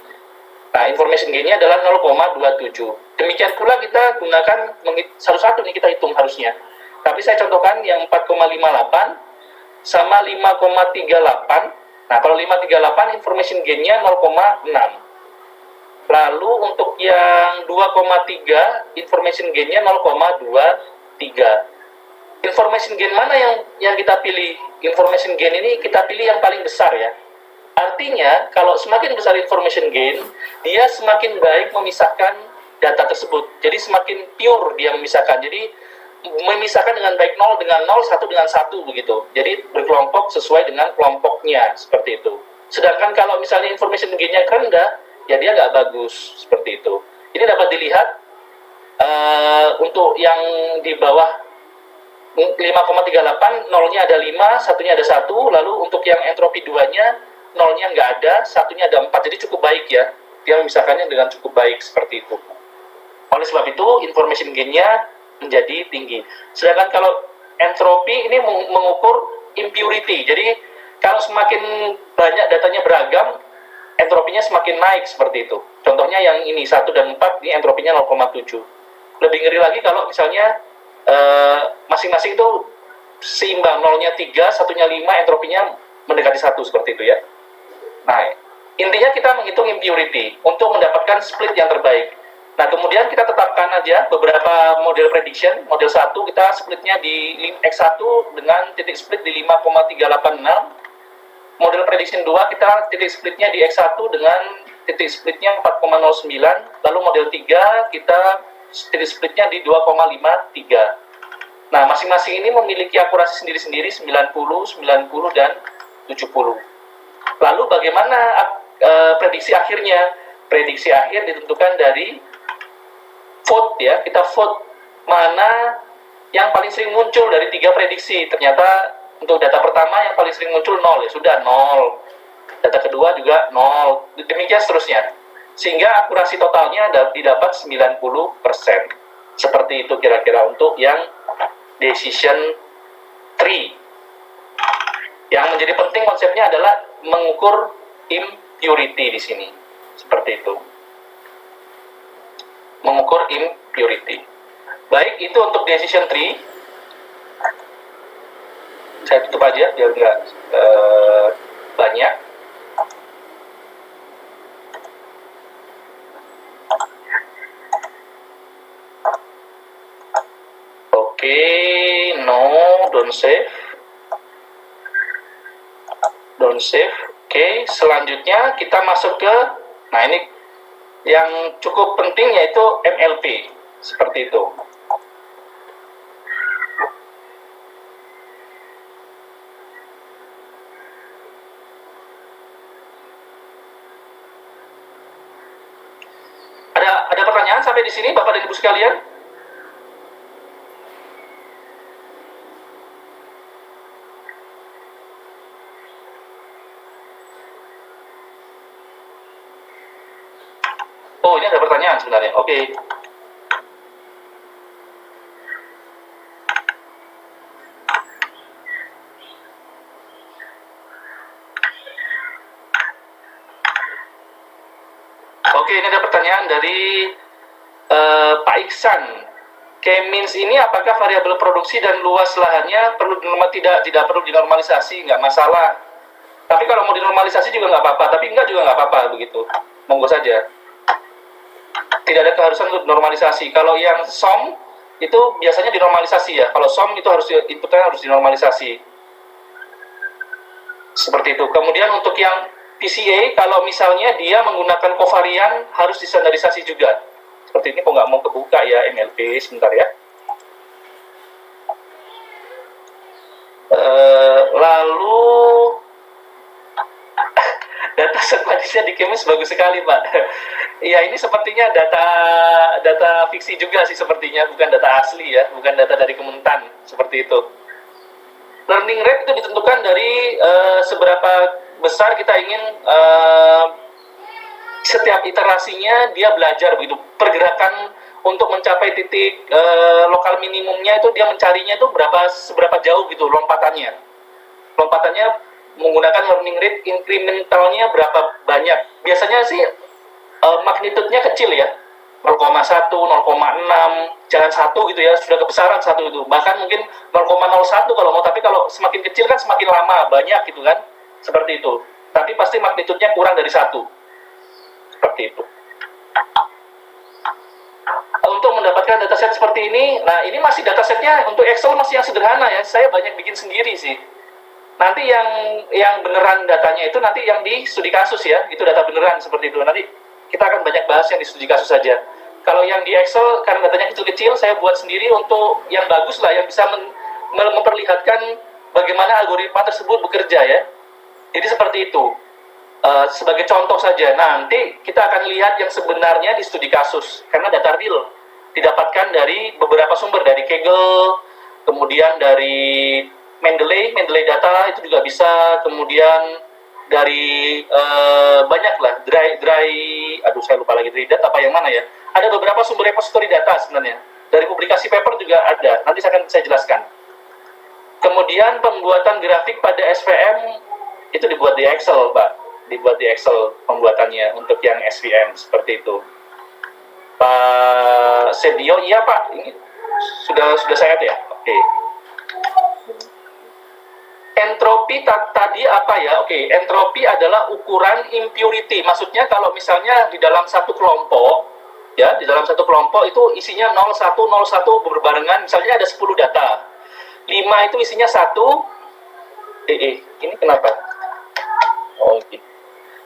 Nah, information gain-nya adalah 0,27. Demikian pula kita gunakan satu-satu nih kita hitung harusnya. Tapi saya contohkan yang 4,58 sama 5,38. Nah, kalau 5,38 information gain-nya 0,6. Lalu untuk yang 2,3 information gain-nya 0,23. Information gain mana yang kita pilih? Information gain ini kita pilih yang paling besar ya. Artinya, kalau semakin besar information gain, dia semakin baik memisahkan data tersebut. Jadi semakin pure dia memisahkan. Jadi memisahkan dengan baik 0 dengan 0, 1 dengan 1 begitu. Jadi berkelompok sesuai dengan kelompoknya, seperti itu. Sedangkan kalau misalnya information gain-nya rendah, ya dia nggak bagus, seperti itu. Ini dapat dilihat untuk yang di bawah 5,38, nolnya ada 5, satunya ada 1, lalu untuk yang entropi 2-nya, nolnya nggak ada, satunya ada 4, jadi cukup baik ya, dia memisahkannya dengan cukup baik, seperti itu. Oleh sebab itu, information gain-nya menjadi tinggi. Sedangkan kalau entropi ini mengukur impurity, jadi kalau semakin banyak datanya beragam, entropinya semakin naik, seperti itu. Contohnya yang ini, 1 dan 4, ini entropinya 0,7. Lebih ngeri lagi kalau misalnya masing-masing itu seimbang, nolnya 3, satunya 5, entropinya mendekati 1, seperti itu ya. Nah, intinya kita menghitung impurity untuk mendapatkan split yang terbaik. Nah, kemudian kita tetapkan aja beberapa model prediction. Model 1 kita splitnya di X1 dengan titik split di 5,386. Model prediction 2 kita titik splitnya di X1 dengan titik splitnya 4,09. Lalu model 3 kita titik splitnya di 2,53. Nah, masing-masing ini memiliki akurasi sendiri-sendiri 90, 90, dan 70. Lalu bagaimana prediksi akhirnya? Prediksi akhir ditentukan dari vote ya. Kita vote mana yang paling sering muncul dari 3 prediksi. Ternyata untuk data pertama yang paling sering muncul 0 ya, sudah 0. Data kedua juga 0. Demikian seterusnya. Sehingga akurasi totalnya didapat 90%. Seperti itu kira-kira untuk yang decision tree. Yang menjadi penting konsepnya adalah mengukur impurity di sini. Seperti itu. Mengukur impurity. Baik, itu untuk decision tree. Saya tutup aja biar nggak banyak. Oke, no, don't save. Don't save. Oke, selanjutnya kita masuk ke, nah ini yang cukup penting yaitu MLP. Seperti itu. Ada pertanyaan sampai di sini, Bapak dan Ibu sekalian? Oh, ini ada pertanyaan sebenarnya. Oke. Oke, ini ada pertanyaan dari Pak Iksan. K-means ini apakah variabel produksi dan luas lahannya tidak perlu dinormalisasi, nggak masalah. Tapi kalau mau dinormalisasi juga nggak apa-apa, tapi enggak juga nggak apa-apa begitu. Monggo saja. Tidak ada keharusan untuk normalisasi. Kalau yang SOM itu biasanya dinormalisasi ya. Kalau SOM itu inputnya harus dinormalisasi. Seperti itu. Kemudian untuk yang PCA, kalau misalnya dia menggunakan kovarian harus distandarisasi juga. Seperti ini, kok nggak mau kebuka ya MLP, sebentar ya. Lalu data Pusat Madisnya di Kemis bagus sekali, Pak. Iya, ini sepertinya data fiksi juga sih sepertinya, bukan data asli ya, bukan data dari Kementan, seperti itu. Learning rate itu ditentukan dari seberapa besar kita ingin setiap iterasinya dia belajar begitu. Pergerakan untuk mencapai titik lokal minimumnya itu dia mencarinya itu seberapa jauh gitu lompatannya. Lompatannya menggunakan learning rate incrementalnya berapa banyak. Biasanya sih magnitudenya kecil ya. 0,1, 0,6, jangan 1 gitu ya, sudah kebesaran 1 itu. Bahkan mungkin 0,01 kalau mau, tapi kalau semakin kecil kan semakin lama, banyak gitu kan. Seperti itu. Tapi pasti magnitudenya kurang dari 1. Seperti itu. Untuk mendapatkan dataset seperti ini, nah ini masih datasetnya untuk Excel masih yang sederhana ya. Saya banyak bikin sendiri sih. Nanti yang beneran datanya itu nanti yang di studi kasus ya, itu data beneran seperti itu. Nanti kita akan banyak bahas yang di studi kasus saja. Kalau yang di Excel karena datanya kecil-kecil, saya buat sendiri untuk yang bagus lah, yang bisa memperlihatkan bagaimana algoritma tersebut bekerja ya. Jadi seperti itu. Sebagai contoh saja, nanti kita akan lihat yang sebenarnya di studi kasus, karena data real didapatkan dari beberapa sumber, dari Kaggle, kemudian dari Mendeley data itu juga bisa, kemudian dari banyak lah, aduh saya lupa lagi, dry data apa yang mana ya, ada beberapa sumber repository data sebenarnya, dari publikasi paper juga ada, nanti saya jelaskan. Kemudian pembuatan grafik pada SVM itu dibuat di Excel, Pak. Dibuat di Excel pembuatannya untuk yang SVM seperti itu. Pak Sedio, iya Pak, ini sudah saya ya. Oke. Entropi tadi apa ya? Oke, entropi adalah ukuran impurity. Maksudnya kalau misalnya di dalam satu kelompok, ya di dalam satu kelompok itu isinya 01 berbarengan, misalnya ada 10 data. 5 itu isinya 1. Ini kenapa? Oh, gitu.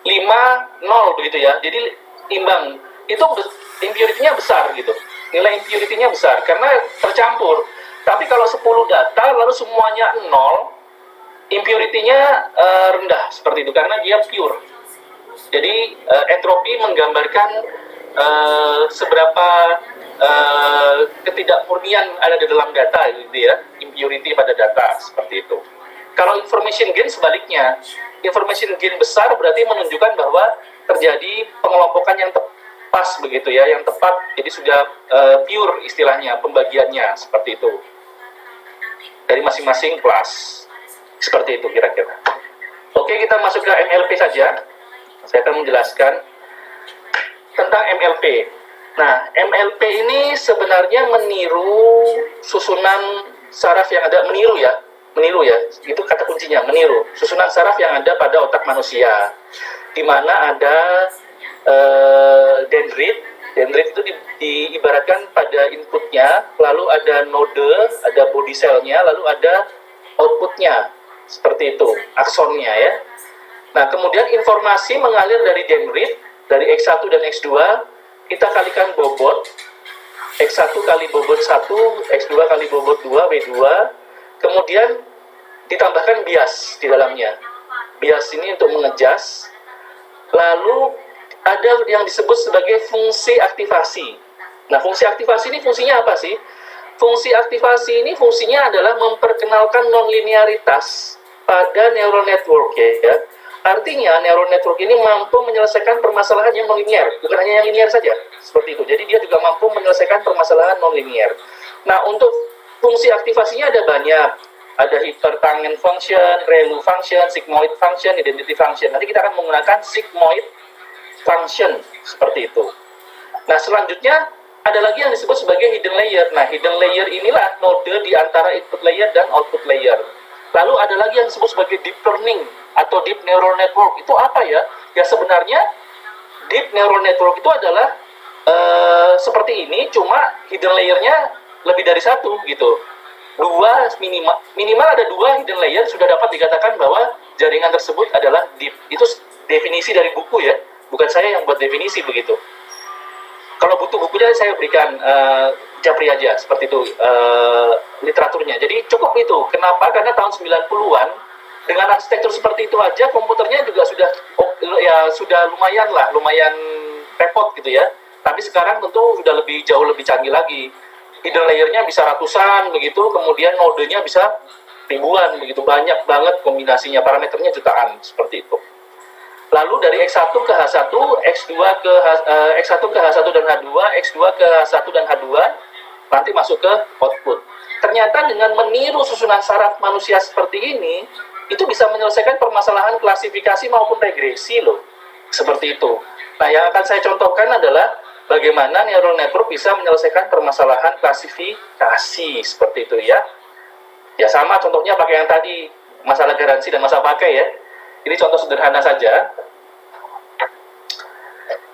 5, 0 begitu ya. Jadi imbang. Itu impurity-nya besar gitu. Nilai impurity-nya besar karena tercampur. Tapi kalau 10 data lalu semuanya 0, impurity-nya rendah seperti itu karena dia pure. Jadi entropi menggambarkan seberapa ketidakmurnian ada di dalam data gitu ya, impurity pada data seperti itu. Kalau information gain sebaliknya, information gain besar berarti menunjukkan bahwa terjadi pengelompokan yang pas begitu ya, yang tepat, jadi sudah pure istilahnya pembagiannya seperti itu dari masing-masing kelas, seperti itu kira-kira. Oke, kita masuk ke MLP saja. Saya akan menjelaskan tentang MLP. Nah, MLP ini sebenarnya meniru susunan saraf yang ada, meniru ya, itu kata kuncinya, meniru susunan saraf yang ada pada otak manusia, di mana ada dendrit itu diibaratkan pada inputnya, lalu ada node, ada body cell-nya, lalu ada outputnya, seperti itu, aksonnya ya. Nah, kemudian informasi mengalir dari dendrit, dari X1 dan X2, kita kalikan bobot, X1 kali bobot 1, X2 kali bobot 2, W2, kemudian ditambahkan bias di dalamnya. Bias ini untuk mengejas, lalu ada yang disebut sebagai fungsi aktivasi. Nah, fungsi aktivasi ini fungsinya apa sih? Fungsi aktivasi ini fungsinya adalah memperkenalkan nonlinearitas pada neural network ya. Artinya neural network ini mampu menyelesaikan permasalahan yang nonlinear, bukan hanya yang linear saja, seperti itu. Jadi dia juga mampu menyelesaikan permasalahan nonlinear. Nah, untuk fungsi aktivasinya ada banyak. Ada hypertangent function, ReLU function, sigmoid function, identity function. Nanti kita akan menggunakan sigmoid function seperti itu. Nah, selanjutnya ada lagi yang disebut sebagai hidden layer. Nah, hidden layer inilah node di antara input layer dan output layer. Lalu ada lagi yang disebut sebagai deep learning atau deep neural network. Itu apa ya? Ya sebenarnya deep neural network itu adalah seperti ini, cuma hidden layernya lebih dari satu gitu. Dua minimal ada 2 hidden layer sudah dapat dikatakan bahwa jaringan tersebut adalah deep. Itu definisi dari buku ya, bukan saya yang buat definisi begitu. Kalau butuh bukunya saya berikan japri aja seperti itu literaturnya. Jadi cukup itu. Kenapa? Karena tahun 90-an dengan arsitektur seperti itu aja komputernya juga sudah sudah lumayan repot gitu ya. Tapi sekarang tentu sudah jauh lebih canggih lagi. Hidden layer-nya bisa ratusan begitu, kemudian nodenya bisa ribuan begitu, banyak banget kombinasinya, parameternya jutaan seperti itu. Lalu dari X1 ke H1, X2 ke X1 ke H1 dan H2, X2 ke H1 dan H2 nanti masuk ke output. Ternyata dengan meniru susunan saraf manusia seperti ini, itu bisa menyelesaikan permasalahan klasifikasi maupun regresi loh. Seperti itu. Nah, yang akan saya contohkan adalah bagaimana neural network bisa menyelesaikan permasalahan klasifikasi seperti itu ya. Ya sama contohnya pakai yang tadi, masalah garansi dan masa pakai ya. Ini contoh sederhana saja.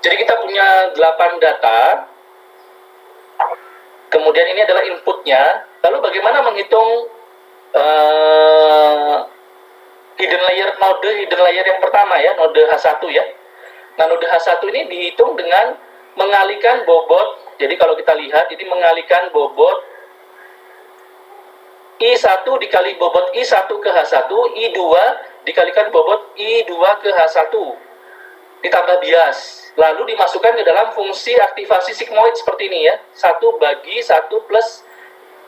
Jadi kita punya 8 data. Kemudian ini adalah inputnya. Lalu bagaimana menghitung hidden layer yang pertama ya, node H1 ya. Nah, node H1 ini dihitung dengan mengalihkan bobot. Jadi kalau kita lihat, ini mengalihkan bobot I1 dikali bobot I1 ke H1, I2 dikalikan bobot I2 ke H1, ditambah bias. Lalu dimasukkan ke dalam fungsi aktivasi sigmoid seperti ini ya. 1 bagi 1 plus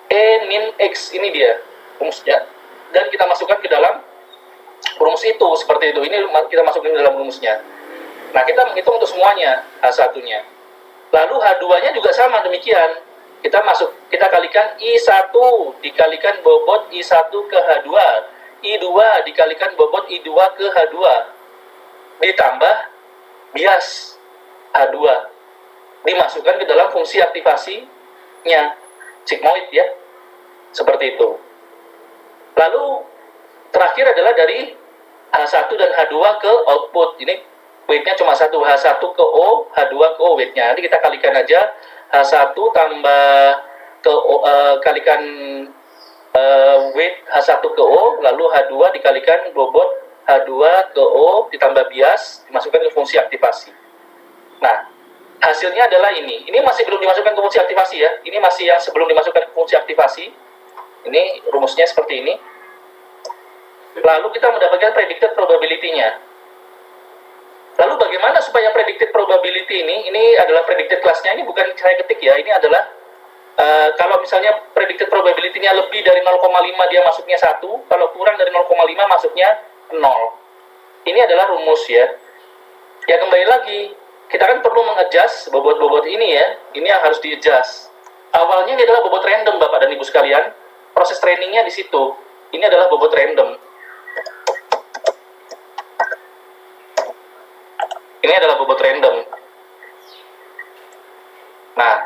E min X, ini dia rumusnya. Dan kita masukkan ke dalam rumus itu, seperti itu. Ini kita masukkan ke dalam rumusnya. Nah, kita menghitung untuk semuanya, H1-nya. Lalu H2-nya juga sama demikian. Kita kalikan I1 dikalikan bobot I1 ke H2, I2 dikalikan bobot I2 ke H2, ditambah bias H2, dimasukkan ke dalam fungsi aktivasinya, sigmoid ya, seperti itu. Lalu terakhir adalah dari H1 dan H2 ke output. Ini weight-nya cuma satu, H1 ke O, H2 ke O weight-nya. Nanti kita kalikan aja, H1 tambah ke O, kalikan weight H1 ke O, lalu H2 dikalikan bobot H2 ke O, ditambah bias, dimasukkan ke fungsi aktivasi. Nah, hasilnya adalah ini. Ini masih belum dimasukkan ke fungsi aktivasi ya. Ini masih yang sebelum dimasukkan ke fungsi aktivasi. Ini rumusnya seperti ini. Lalu kita mendapatkan predicted probability-nya. Lalu bagaimana supaya predicted probability ini adalah predicted class-nya, ini bukan saya ketik ya, ini adalah kalau misalnya predicted probability-nya lebih dari 0,5 dia masuknya 1, kalau kurang dari 0,5 masuknya 0. Ini adalah rumus ya. Ya kembali lagi, kita kan perlu mengadjust bobot-bobot ini ya, ini yang harus di-adjust. Awalnya ini adalah bobot random Bapak dan Ibu sekalian, proses trainingnya di situ. Ini adalah bobot random. Ini adalah bobot random. Nah,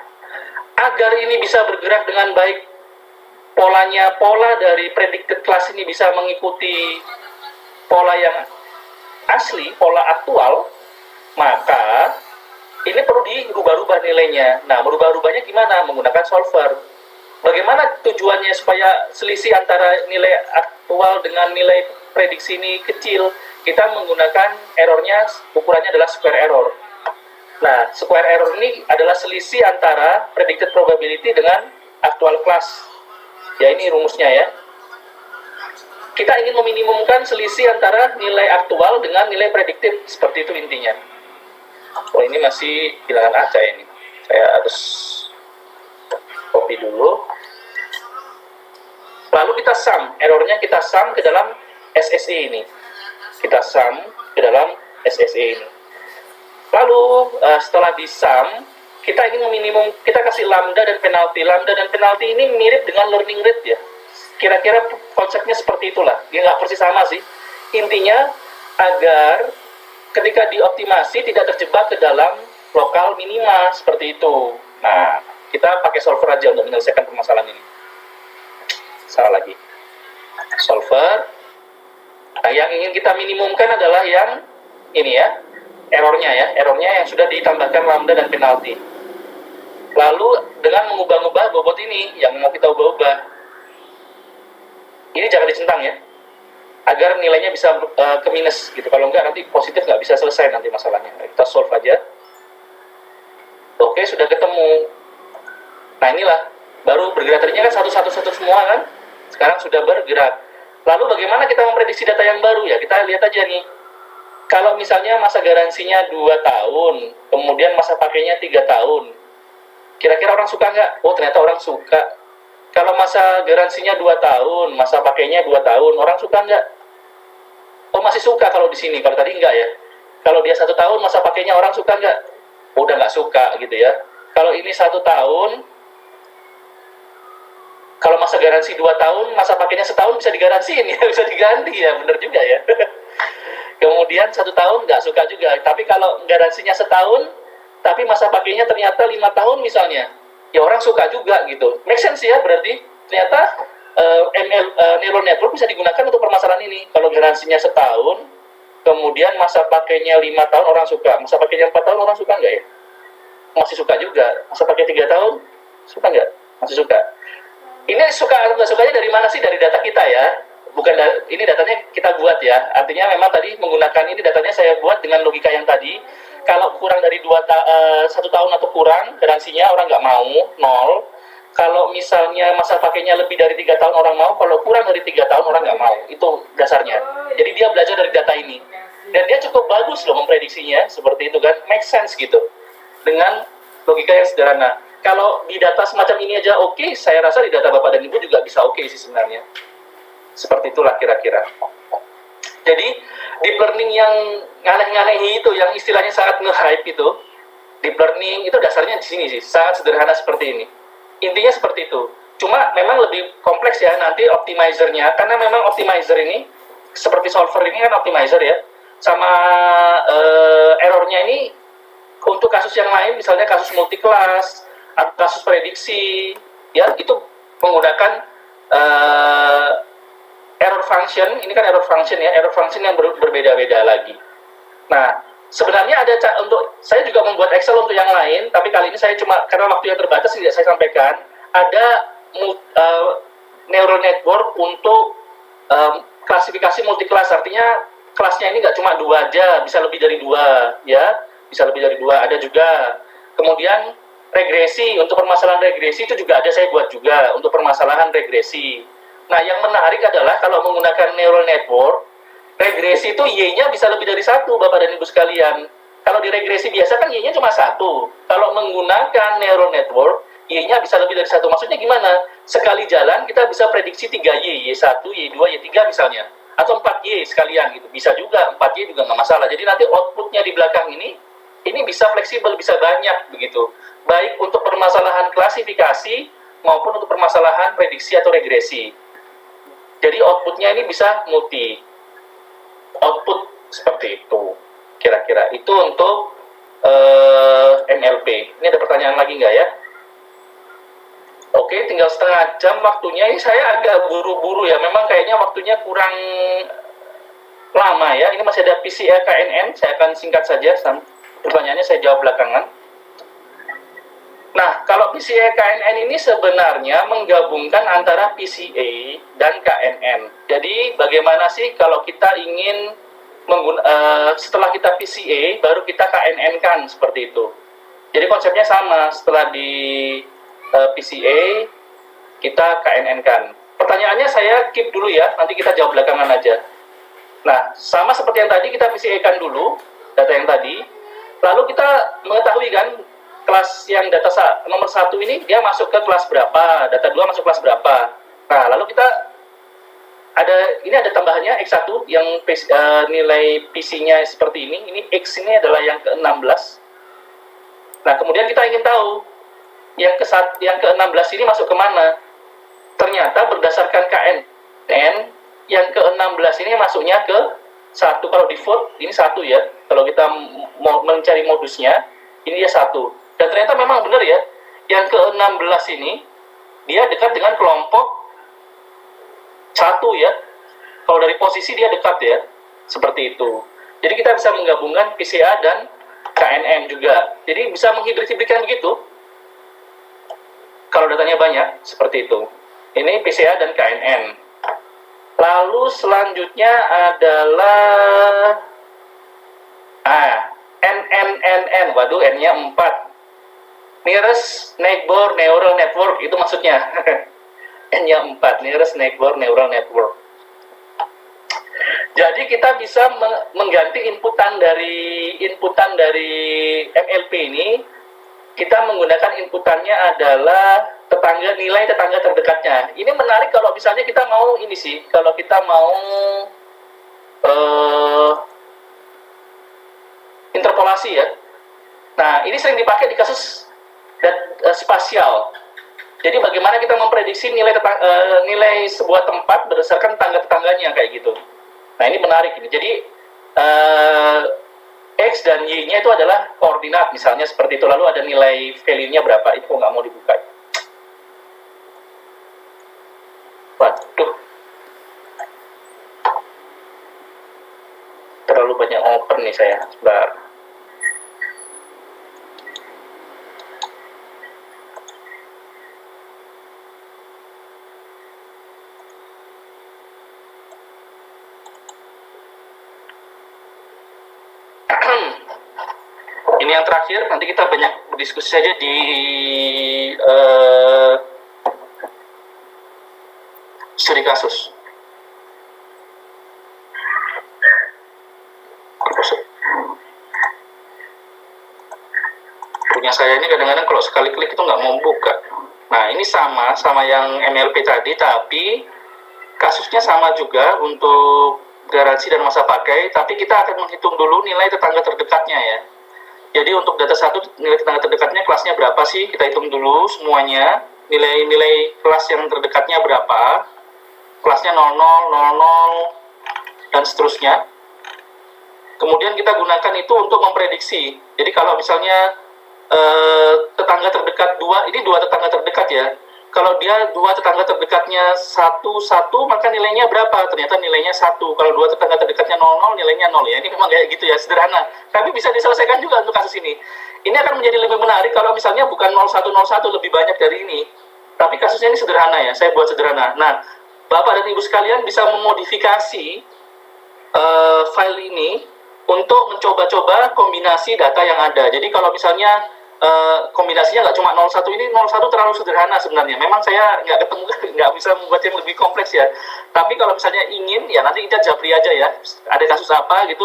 agar ini bisa bergerak dengan baik, pola dari predicted class ini bisa mengikuti pola yang asli, pola aktual, maka ini perlu dirubah-rubah nilainya. Nah, merubah-rubahnya gimana? Menggunakan solver. Bagaimana tujuannya supaya selisih antara nilai aktual dengan nilai prediksi ini kecil? Kita menggunakan errornya, ukurannya adalah square error. Nah, square error ini adalah selisih antara predicted probability dengan actual class. Ya, ini rumusnya ya. Kita ingin meminimumkan selisih antara nilai aktual dengan nilai predicted. Seperti itu intinya. Oh, ini masih bilangan acak ini. Saya harus copy dulu. Lalu kita sum. Errornya kita sum ke dalam SSE ini. Kita sum ke dalam SSE ini. Lalu setelah di sum, kita ingin meminimum, kita kasih lambda dan penalti. Lambda dan penalti ini mirip dengan learning rate ya. Kira-kira konsepnya seperti itulah. Dia nggak persis sama sih. Intinya agar ketika dioptimasi tidak terjebak ke dalam lokal minima seperti itu. Nah, kita pakai solver aja untuk menyelesaikan permasalahan ini. Salah lagi. Solver. Nah, yang ingin kita minimumkan adalah yang ini ya, errornya yang sudah ditambahkan lambda dan penalti. Lalu dengan mengubah-ubah bobot ini yang mau kita ubah-ubah, ini jangan dicentang ya, agar nilainya bisa ke minus gitu. Kalau enggak nanti positif nggak bisa selesai nanti masalahnya. Kita solve aja. Oke, sudah ketemu. Nah inilah baru bergerak, tadinya kan satu semua kan, sekarang sudah bergerak. Lalu bagaimana kita memprediksi data yang baru ya? Kita lihat aja nih. Kalau misalnya masa garansinya 2 tahun, kemudian masa pakainya 3 tahun, kira-kira orang suka nggak? Oh, ternyata orang suka. Kalau masa garansinya 2 tahun, masa pakainya 2 tahun, orang suka nggak? Oh, masih suka kalau di sini. Kalau tadi nggak ya. Kalau dia 1 tahun, masa pakainya orang suka nggak? Oh, udah nggak suka gitu ya. Kalau ini 1 tahun, kalau masa garansi 2 tahun, masa pakainya setahun bisa digaransiin ya, bisa diganti ya, bener juga ya. Kemudian 1 tahun nggak suka juga. Tapi kalau garansinya setahun, tapi masa pakainya ternyata 5 tahun misalnya, ya orang suka juga gitu. Make sense ya, berarti ternyata neural network bisa digunakan untuk permasalahan ini. Kalau garansinya setahun, kemudian masa pakainya 5 tahun orang suka, masa pakainya 4 tahun orang suka nggak ya? Masih suka juga. Masa pakai 3 tahun, suka nggak? Masih suka. Ini suka nggak sukanya dari mana sih? Dari data kita ya. Bukan ini datanya kita buat ya. Artinya memang tadi menggunakan ini datanya saya buat dengan logika yang tadi. Kalau kurang dari 1 tahun atau kurang, garansinya orang nggak mau, 0. Kalau misalnya masa pakainya lebih dari 3 tahun orang mau, kalau kurang dari 3 tahun orang nggak mau. Itu dasarnya. Jadi dia belajar dari data ini. Dan dia cukup bagus loh memprediksinya, seperti itu kan. Make sense gitu. Dengan logika yang sederhana. Kalau di data semacam ini aja oke, saya rasa di data Bapak dan Ibu juga bisa oke sih sebenarnya. Seperti itulah kira-kira. Jadi, deep learning yang nganeh-nganeh itu, yang istilahnya sangat nge-hype itu, deep learning itu dasarnya di sini sih, sangat sederhana seperti ini. Intinya seperti itu. Cuma memang lebih kompleks ya nanti optimizer-nya, karena memang optimizer ini, seperti solver ini kan optimizer ya, sama error-nya ini, untuk kasus yang lain, misalnya kasus multi-class, atau kasus prediksi, ya itu menggunakan error function. Ini kan error function ya, error function yang berbeda-beda lagi. Nah, sebenarnya ada untuk saya juga membuat Excel untuk yang lain, tapi kali ini saya cuma karena waktu yang terbatas tidak saya sampaikan. Ada neural network untuk klasifikasi multi-class, artinya kelasnya ini nggak cuma 2 aja, bisa lebih dari 2 ya, bisa lebih dari 2. Ada juga. Kemudian regresi, untuk permasalahan regresi itu juga ada saya buat juga untuk permasalahan regresi. Nah, yang menarik adalah kalau menggunakan neural network, regresi itu Y-nya bisa lebih dari 1, Bapak dan Ibu sekalian. Kalau di regresi biasa kan Y-nya cuma 1. Kalau menggunakan neural network, Y-nya bisa lebih dari 1. Maksudnya gimana? Sekali jalan kita bisa prediksi 3Y, Y1, Y2, Y3 misalnya. Atau 4Y sekalian gitu. Bisa juga, 4Y juga nggak masalah. Jadi nanti outputnya di belakang ini bisa fleksibel, bisa banyak begitu. Baik untuk permasalahan klasifikasi maupun untuk permasalahan prediksi atau regresi. Jadi outputnya ini bisa multi output seperti itu. Kira-kira itu untuk NLP. Ini ada pertanyaan lagi nggak ya? Oke, tinggal setengah jam waktunya. Ini saya agak buru-buru ya. Memang kayaknya waktunya kurang lama ya. Ini masih ada PCA KNN. Saya akan singkat saja. Pertanyaannya saya jawab belakangan. Nah, kalau PCA KNN ini sebenarnya menggabungkan antara PCA dan KNN. Jadi, bagaimana sih kalau kita ingin setelah kita PCA, baru kita KNN-kan, seperti itu. Jadi, konsepnya sama. Setelah di PCA, kita KNN-kan. Pertanyaannya saya keep dulu ya, nanti kita jawab belakangan aja. Nah, sama seperti yang tadi, kita PCA-kan dulu, data yang tadi. Lalu kita mengetahui kan, kelas yang data nomor 1 ini dia masuk ke kelas berapa, data 2 masuk kelas berapa. Nah, lalu kita ini ada tambahannya X1 yang nilai PC-nya seperti ini X ini adalah yang ke-16. Nah, kemudian kita ingin tahu yang ke-16 ini masuk ke mana. Ternyata berdasarkan KNN, yang ke-16 ini masuknya ke 1. Kalau default ini 1 ya. Kalau kita mau mencari modusnya, ini dia 1. Dan ternyata memang benar ya, yang ke-16 ini dia dekat dengan kelompok 1 ya. Kalau dari posisi dia dekat ya, seperti itu. Jadi kita bisa menggabungkan PCA dan KNN juga. Jadi bisa menghibrid-hibridkan begitu. Kalau datanya banyak, seperti itu. Ini PCA dan KNN. Lalu selanjutnya adalah NNNN. Waduh, N-nya 4. Nearest Neighbor Neural Network, itu maksudnya. N-nya 4, Nearest Neighbor Neural Network. Jadi kita bisa mengganti inputan dari MLP ini. Kita menggunakan inputannya adalah nilai tetangga terdekatnya. Ini menarik kalau misalnya kita mau ini sih, kalau kita mau interpolasi ya. Nah, ini sering dipakai di kasus spasial. Jadi bagaimana kita memprediksi nilai sebuah tempat berdasarkan tetangga-tetangganya kayak gitu. Nah, ini menarik ini. Jadi X dan Y-nya itu adalah koordinat, misalnya seperti itu. Lalu ada nilai value-nya berapa. Itu kok nggak mau dibuka. Waduh. Terlalu banyak open nih saya. Sebentar. Ini yang terakhir, nanti kita banyak berdiskusi saja di studi kasus. Punya saya ini kadang-kadang kalau sekali klik itu nggak mau buka. Nah, ini sama yang MLP tadi, tapi kasusnya sama juga untuk garansi dan masa pakai, tapi kita akan menghitung dulu nilai tetangga terdekatnya ya. Jadi untuk data 1, nilai tetangga terdekatnya kelasnya berapa sih? Kita hitung dulu semuanya. Nilai kelas yang terdekatnya berapa? Kelasnya 00, 00, dan seterusnya. Kemudian kita gunakan itu untuk memprediksi. Jadi kalau misalnya tetangga terdekat 2, ini 2 tetangga terdekat ya. Kalau dia 2 tetangga terdekatnya 1, 1, maka nilainya berapa? Ternyata nilainya 1. Kalau 2 tetangga terdekatnya 00, nilainya 0 ya. Ini memang kayak gitu ya, sederhana. Tapi bisa diselesaikan juga untuk kasus ini. Ini akan menjadi lebih menarik kalau misalnya bukan 0101 lebih banyak dari ini. Tapi kasusnya ini sederhana ya, saya buat sederhana. Nah, Bapak dan Ibu sekalian bisa memodifikasi file ini untuk mencoba-coba kombinasi data yang ada. Jadi kalau misalnya kombinasinya nggak cuma 01 ini, 01 terlalu sederhana sebenarnya. Memang saya nggak bisa membuat yang lebih kompleks ya. Tapi kalau misalnya ingin, ya nanti kita japri aja ya. Ada kasus apa gitu,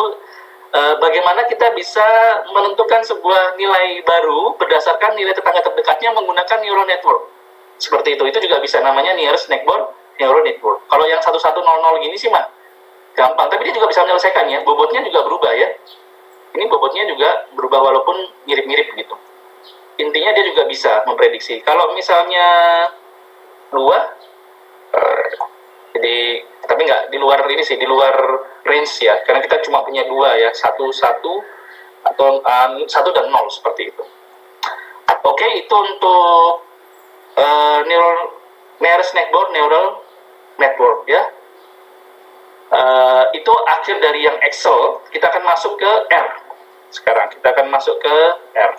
bagaimana kita bisa menentukan sebuah nilai baru berdasarkan nilai tetangga terdekatnya menggunakan neural network. Seperti itu juga bisa, namanya nearest neighbor neural network. Kalau yang 1100 gini sih mah gampang, tapi dia juga bisa menyelesaikan ya. Bobotnya juga berubah ya. Ini bobotnya juga berubah walaupun mirip-mirip gitu. Intinya dia juga bisa memprediksi. Kalau misalnya 2, jadi tapi nggak di luar ini sih, di luar range ya, karena kita cuma punya 2 ya, 1 atau 1 dan 0 seperti itu. Oke, itu untuk nearest neighbor neural network ya. Itu akhir dari yang Excel. Kita akan masuk ke R. Sekarang kita akan masuk ke R.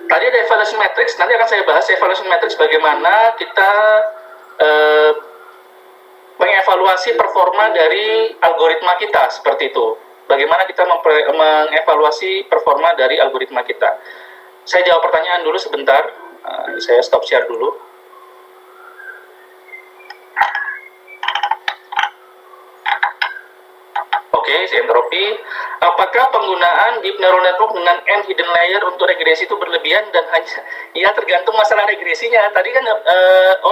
Tadi ada evaluation matrix, nanti akan saya bahas evaluation matrix bagaimana kita mengevaluasi performa dari algoritma kita, seperti itu. Bagaimana kita mengevaluasi performa dari algoritma kita. Saya jawab pertanyaan dulu sebentar, saya stop share dulu. Oke, entropi. Apakah penggunaan deep neural network dengan n hidden layer untuk regresi itu berlebihan dan hanya ya tergantung masalah regresinya. Tadi kan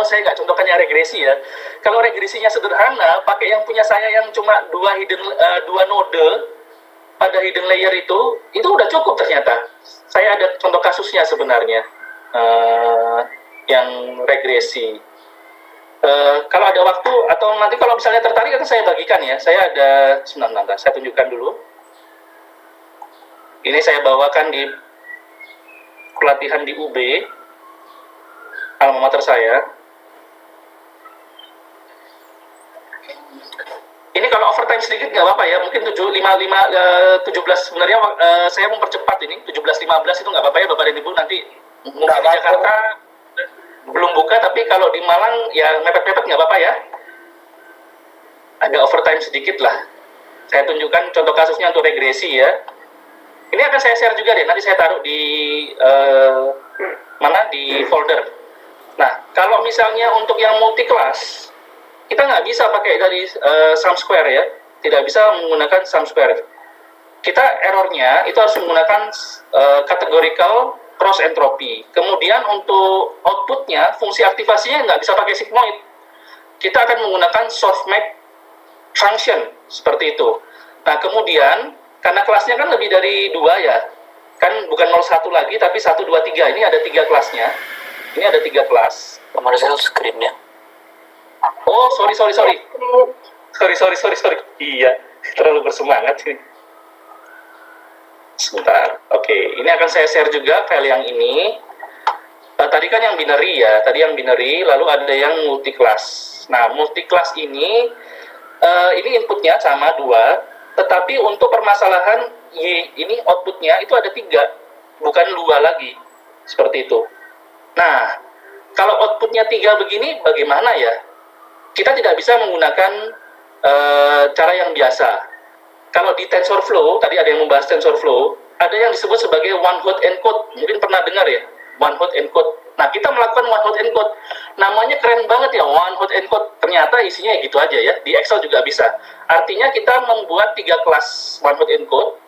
saya nggak contohkannya regresi ya. Kalau regresinya sederhana, pakai yang punya saya yang cuma 2 node pada hidden layer itu udah cukup ternyata. Saya ada contoh kasusnya sebenarnya yang regresi. Kalau ada waktu atau nanti kalau misalnya tertarik akan saya bagikan ya. Saya ada sebentar, saya tunjukkan dulu. Ini saya bawakan di pelatihan di UB, alma mater saya. Ini kalau overtime sedikit nggak apa-apa ya, mungkin 17 sebenarnya saya mempercepat ini 17.15 itu nggak apa-apa ya Bapak dan Ibu, nanti mungkin di Jakarta belum buka, tapi kalau di Malang ya mepet-mepet nggak apa-apa ya, agak overtime sedikit lah. Saya tunjukkan contoh kasusnya untuk regresi ya. Ini akan saya share juga deh, nanti saya taruh di mana, di folder Nah, kalau misalnya untuk yang multi kelas, kita nggak bisa pakai dari sum square ya, tidak bisa menggunakan sum square. Kita errornya itu harus menggunakan categorical cross entropy. Kemudian untuk outputnya, fungsi aktivasinya nggak bisa pakai sigmoid. Kita akan menggunakan softmax function seperti itu. Nah, kemudian karena kelasnya kan lebih dari 2 ya, kan bukan 01 lagi tapi 1, 2, 3. Ini ada 3 kelasnya. Ini ada 3 kelas. Kemarin saya screen-nya. Oh, sorry. Sorry. Iya, terlalu bersemangat ini. Sebentar. Oke, ini akan saya share juga file yang ini. Tadi kan yang binary ya, lalu ada yang multi class. Nah, multi class ini inputnya sama 2, tetapi untuk permasalahan Y ini outputnya itu ada 3, bukan 2 lagi. Seperti itu. Nah, kalau outputnya 3 begini, bagaimana ya? Kita tidak bisa menggunakan cara yang biasa. Kalau di TensorFlow, tadi ada yang membahas TensorFlow, ada yang disebut sebagai one-hot encode. Mungkin pernah dengar ya, one-hot encode. Nah, kita melakukan one-hot encode. Namanya keren banget ya, one-hot encode. Ternyata isinya gitu aja ya, di Excel juga bisa. Artinya kita membuat 3 kelas one-hot encode.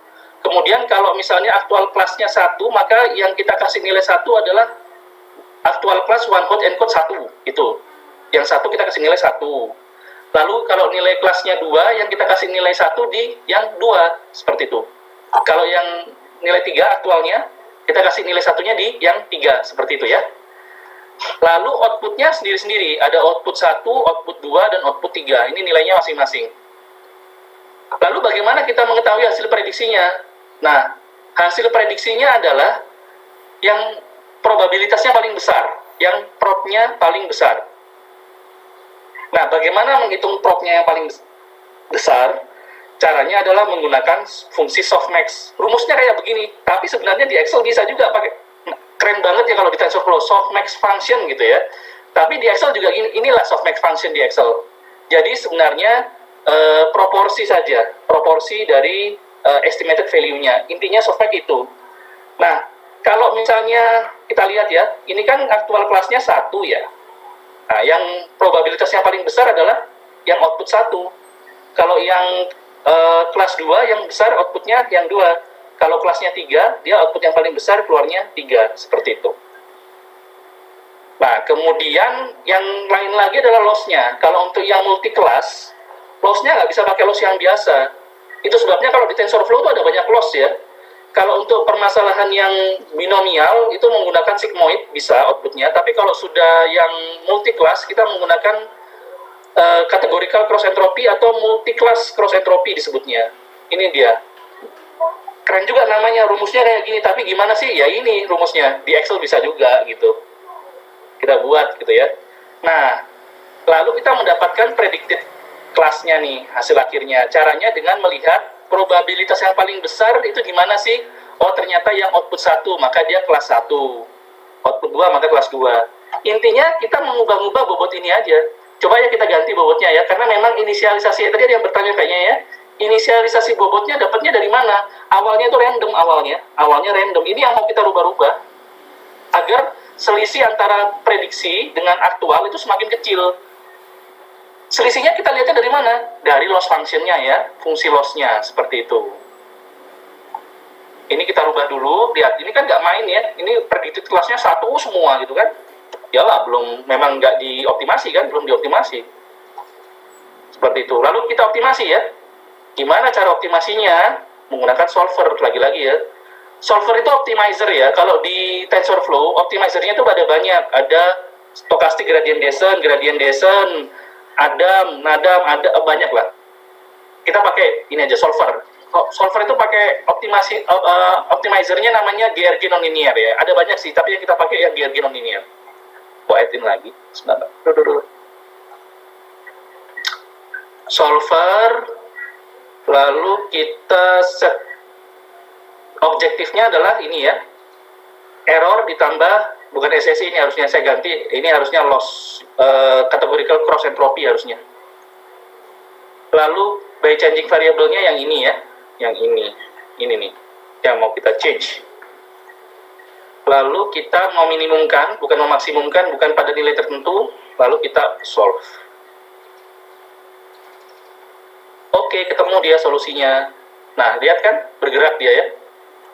Kemudian kalau misalnya aktual kelasnya 1, maka yang kita kasih nilai 1 adalah aktual kelas one-hot encode 1. Itu. Yang 1 kita kasih nilai 1. Lalu kalau nilai kelasnya 2, yang kita kasih nilai 1 di yang 2. Seperti itu. Kalau yang nilai 3 aktualnya, kita kasih nilai 1-nya di yang 3. Seperti itu ya. Lalu outputnya sendiri-sendiri. Ada output 1, output 2, dan output 3. Ini nilainya masing-masing. Lalu bagaimana kita mengetahui hasil prediksinya? Nah, hasil prediksinya adalah yang probabilitasnya paling besar, yang prop-nya paling besar. Nah, bagaimana menghitung prop-nya yang paling besar? Caranya adalah menggunakan fungsi softmax. Rumusnya kayak begini, tapi sebenarnya di Excel bisa juga pakai. Keren banget ya kalau di TensorFlow, softmax function gitu ya. Tapi di Excel juga inilah softmax function di Excel. Jadi sebenarnya proporsi saja, proporsi dari estimated value-nya. Intinya softmax itu. Nah, kalau misalnya kita lihat ya, ini kan aktual kelasnya 1 ya. Nah, yang probabilitasnya paling besar adalah yang output 1. Kalau yang kelas 2 yang besar outputnya yang 2. Kalau kelasnya 3, dia output yang paling besar keluarnya 3. Seperti itu. Nah, kemudian yang lain lagi adalah loss-nya. Kalau untuk yang multi kelas, loss-nya nggak bisa pakai loss yang biasa. Itu sebabnya kalau di TensorFlow itu ada banyak loss ya. Kalau untuk permasalahan yang binomial, itu menggunakan sigmoid, bisa outputnya. Tapi kalau sudah yang multi class, kita menggunakan categorical cross entropy atau multi class cross entropy disebutnya. Ini dia. Keren juga namanya, rumusnya kayak gini. Tapi gimana sih? Ya ini rumusnya. Di Excel bisa juga gitu. Kita buat gitu ya. Nah, lalu kita mendapatkan predicted class-nya nih, hasil akhirnya. Caranya dengan melihat probabilitas yang paling besar itu di mana sih? Oh, ternyata yang output 1, maka dia kelas 1. Output 2, maka kelas 2. Intinya kita mengubah-ubah bobot ini aja. Coba ya kita ganti bobotnya ya, karena memang inisialisasi, tadi ada yang bertanya kayaknya ya, inisialisasi bobotnya dapatnya dari mana? Awalnya itu random awalnya random. Ini yang mau kita rubah-rubah, agar selisih antara prediksi dengan aktual itu semakin kecil. Selisihnya kita lihatnya dari mana? Dari loss function-nya ya, fungsi loss-nya, seperti itu. Ini kita rubah dulu, lihat, ini kan nggak main ya, ini predicted class-nya 1 semua gitu kan. Yalah, memang nggak dioptimasi kan, belum dioptimasi. Seperti itu. Lalu kita optimasi ya. Gimana cara optimasinya? Menggunakan solver, lagi-lagi ya. Solver itu optimizer ya, kalau di TensorFlow, optimizer-nya itu ada banyak. Ada stochastic gradient descent, Adam, ada banyak lah. Kita pakai ini aja solver. Solver itu pakai optimizer-nya namanya GRG nonlinear ya. Ada banyak sih, tapi yang kita pakai yang GRG nonlinear. Buatin lagi. Sebentar. Solver, lalu kita set objektifnya adalah ini ya. Error ditambah, bukan SSI ini harusnya saya ganti, ini harusnya loss, categorical cross entropy harusnya. Lalu by changing variable-nya yang ini ya, yang ini nih, yang mau kita change. lalu kita meminimumkan, bukan memaksimumkan, bukan pada nilai tertentu, lalu kita solve. Oke, ketemu dia solusinya. Nah, lihat kan, bergerak dia ya.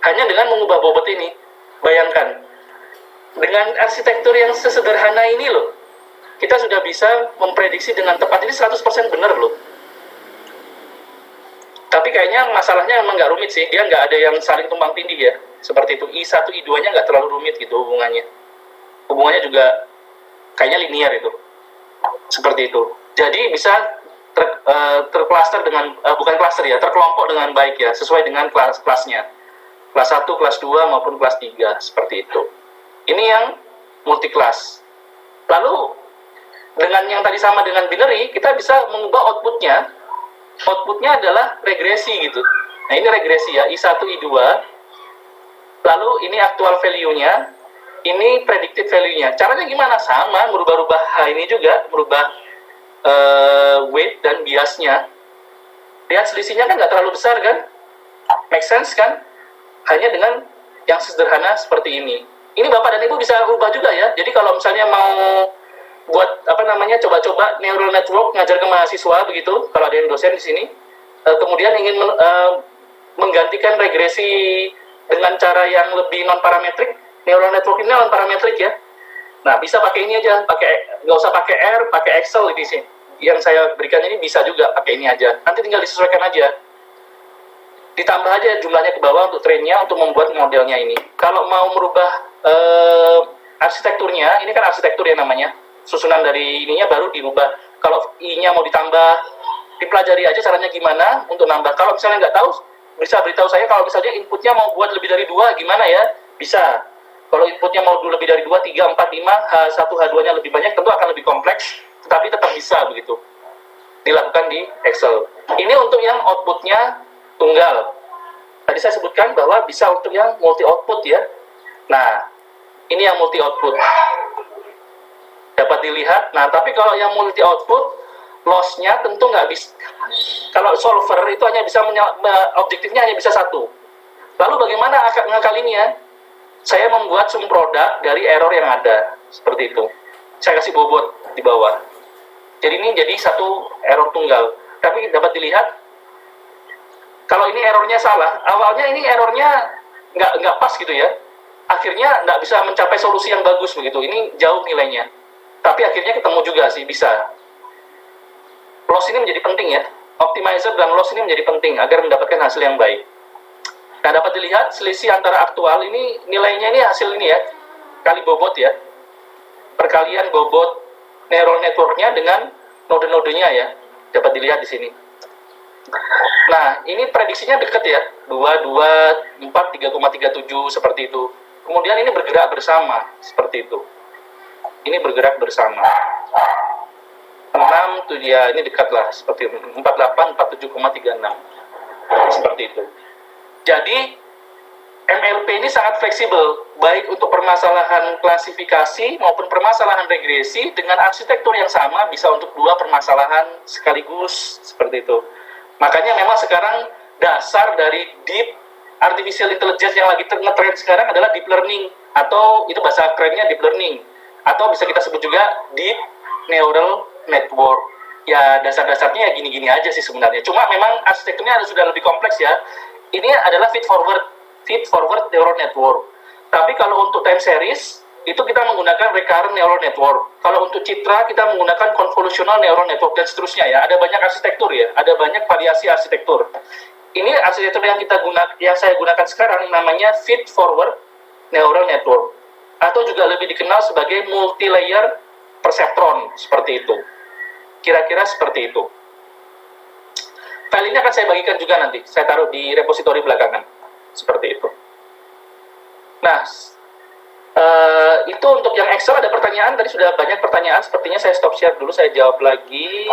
Hanya dengan mengubah bobot ini. Bayangkan, dengan arsitektur yang sesederhana ini loh, kita sudah bisa memprediksi dengan tepat. Ini 100% benar loh. Tapi kayaknya masalahnya emang nggak rumit sih. Dia nggak ada yang saling tumpang tindih ya. Seperti itu. I1, I2-nya nggak terlalu rumit gitu hubungannya. Hubungannya juga kayaknya linear itu. Seperti itu. Jadi bisa tercluster dengan, bukan cluster ya, terkelompok dengan baik ya. Sesuai dengan kelasnya. Kelas 1, kelas 2, maupun kelas 3. Seperti itu. Ini yang multi kelas. Lalu, dengan yang tadi sama dengan binary, kita bisa mengubah outputnya. Outputnya adalah regresi gitu. Nah ini regresi ya, I1, I2. Lalu ini actual value-nya, ini predicted value-nya. Caranya gimana? Sama, merubah-rubah H ini juga, merubah weight dan biasnya. Lihat selisihnya kan nggak terlalu besar kan? Make sense kan? Hanya dengan yang sederhana seperti ini. Ini Bapak dan Ibu bisa ubah juga ya. Jadi kalau misalnya mau buat coba-coba neural network ngajar ke mahasiswa begitu, kalau ada yang dosen di sini, kemudian ingin menggantikan regresi dengan cara yang lebih non parametrik, neural network ini non parametrik ya. Nah bisa pakai ini aja, nggak usah pakai R, pakai Excel di sini. Yang saya berikan ini bisa juga pakai ini aja. Nanti tinggal disesuaikan aja. Ditambah aja jumlahnya ke bawah untuk trainnya, untuk membuat modelnya ini. Kalau mau merubah arsitekturnya, ini kan arsitektur ya namanya. Susunan dari ininya baru dirubah. Kalau I-nya mau ditambah, dipelajari aja caranya gimana untuk nambah. Kalau misalnya nggak tahu, bisa beritahu saya. Kalau misalnya inputnya mau buat lebih dari 2, gimana ya? Bisa. Kalau inputnya mau lebih dari 2, 3, 4, 5, H1, H2-nya lebih banyak, tentu akan lebih kompleks, tetapi tetap bisa begitu. Dilakukan di Excel. Ini untuk yang outputnya tunggal. Tadi saya sebutkan bahwa bisa untuk yang multi output ya. Nah, ini yang multi output. Dapat dilihat. Nah, tapi kalau yang multi output, loss-nya tentu nggak bisa. Kalau solver itu hanya bisa objektifnya hanya bisa 1. Lalu bagaimana ngakalinnya? Saya membuat sum produk dari error yang ada. Seperti itu. Saya kasih bobot di bawah. Jadi ini jadi satu error tunggal. Tapi dapat dilihat, kalau ini errornya salah, awalnya ini errornya nggak pas gitu ya. Akhirnya nggak bisa mencapai solusi yang bagus begitu. Ini jauh nilainya. Tapi akhirnya ketemu juga sih, bisa. Loss ini menjadi penting ya. Optimizer dan loss ini menjadi penting agar mendapatkan hasil yang baik. Nah, dapat dilihat selisih antara aktual ini, nilainya ini hasil ini ya, kali bobot ya. Perkalian bobot neural network-nya dengan node-nodenya ya. Dapat dilihat di sini. Nah, ini prediksinya dekat ya. 2, 2, 4, 3,37 seperti itu. Kemudian ini bergerak bersama, seperti itu. Ini bergerak bersama. 6 tuh ya, ini dekat lah seperti 48, 47,36. Seperti itu. Jadi MLP ini sangat fleksibel, baik untuk permasalahan klasifikasi maupun permasalahan regresi dengan arsitektur yang sama bisa untuk 2 permasalahan sekaligus seperti itu. Makanya memang sekarang dasar dari deep artificial intelligence yang lagi ngetrend sekarang adalah deep learning, atau itu bahasa kerennya deep learning, atau bisa kita sebut juga deep neural network. Ya dasar-dasarnya ya gini-gini aja sih sebenarnya. Cuma memang arsitekturnya sudah lebih kompleks ya. Ini adalah feed forward neural network. Tapi kalau untuk time series itu kita menggunakan recurrent neural network. Kalau untuk citra kita menggunakan convolutional neural network dan seterusnya ya. Ada banyak arsitektur ya. Ada banyak variasi arsitektur. Ini arsitektur yang saya gunakan sekarang namanya feed forward neural network, atau juga lebih dikenal sebagai multi-layer perceptron, seperti itu. Kira-kira seperti itu. File ini akan saya bagikan juga nanti, saya taruh di repositori belakangan, seperti itu. Nah, itu untuk yang Excel. Ada pertanyaan, tadi sudah banyak pertanyaan, sepertinya saya stop share dulu, saya jawab lagi.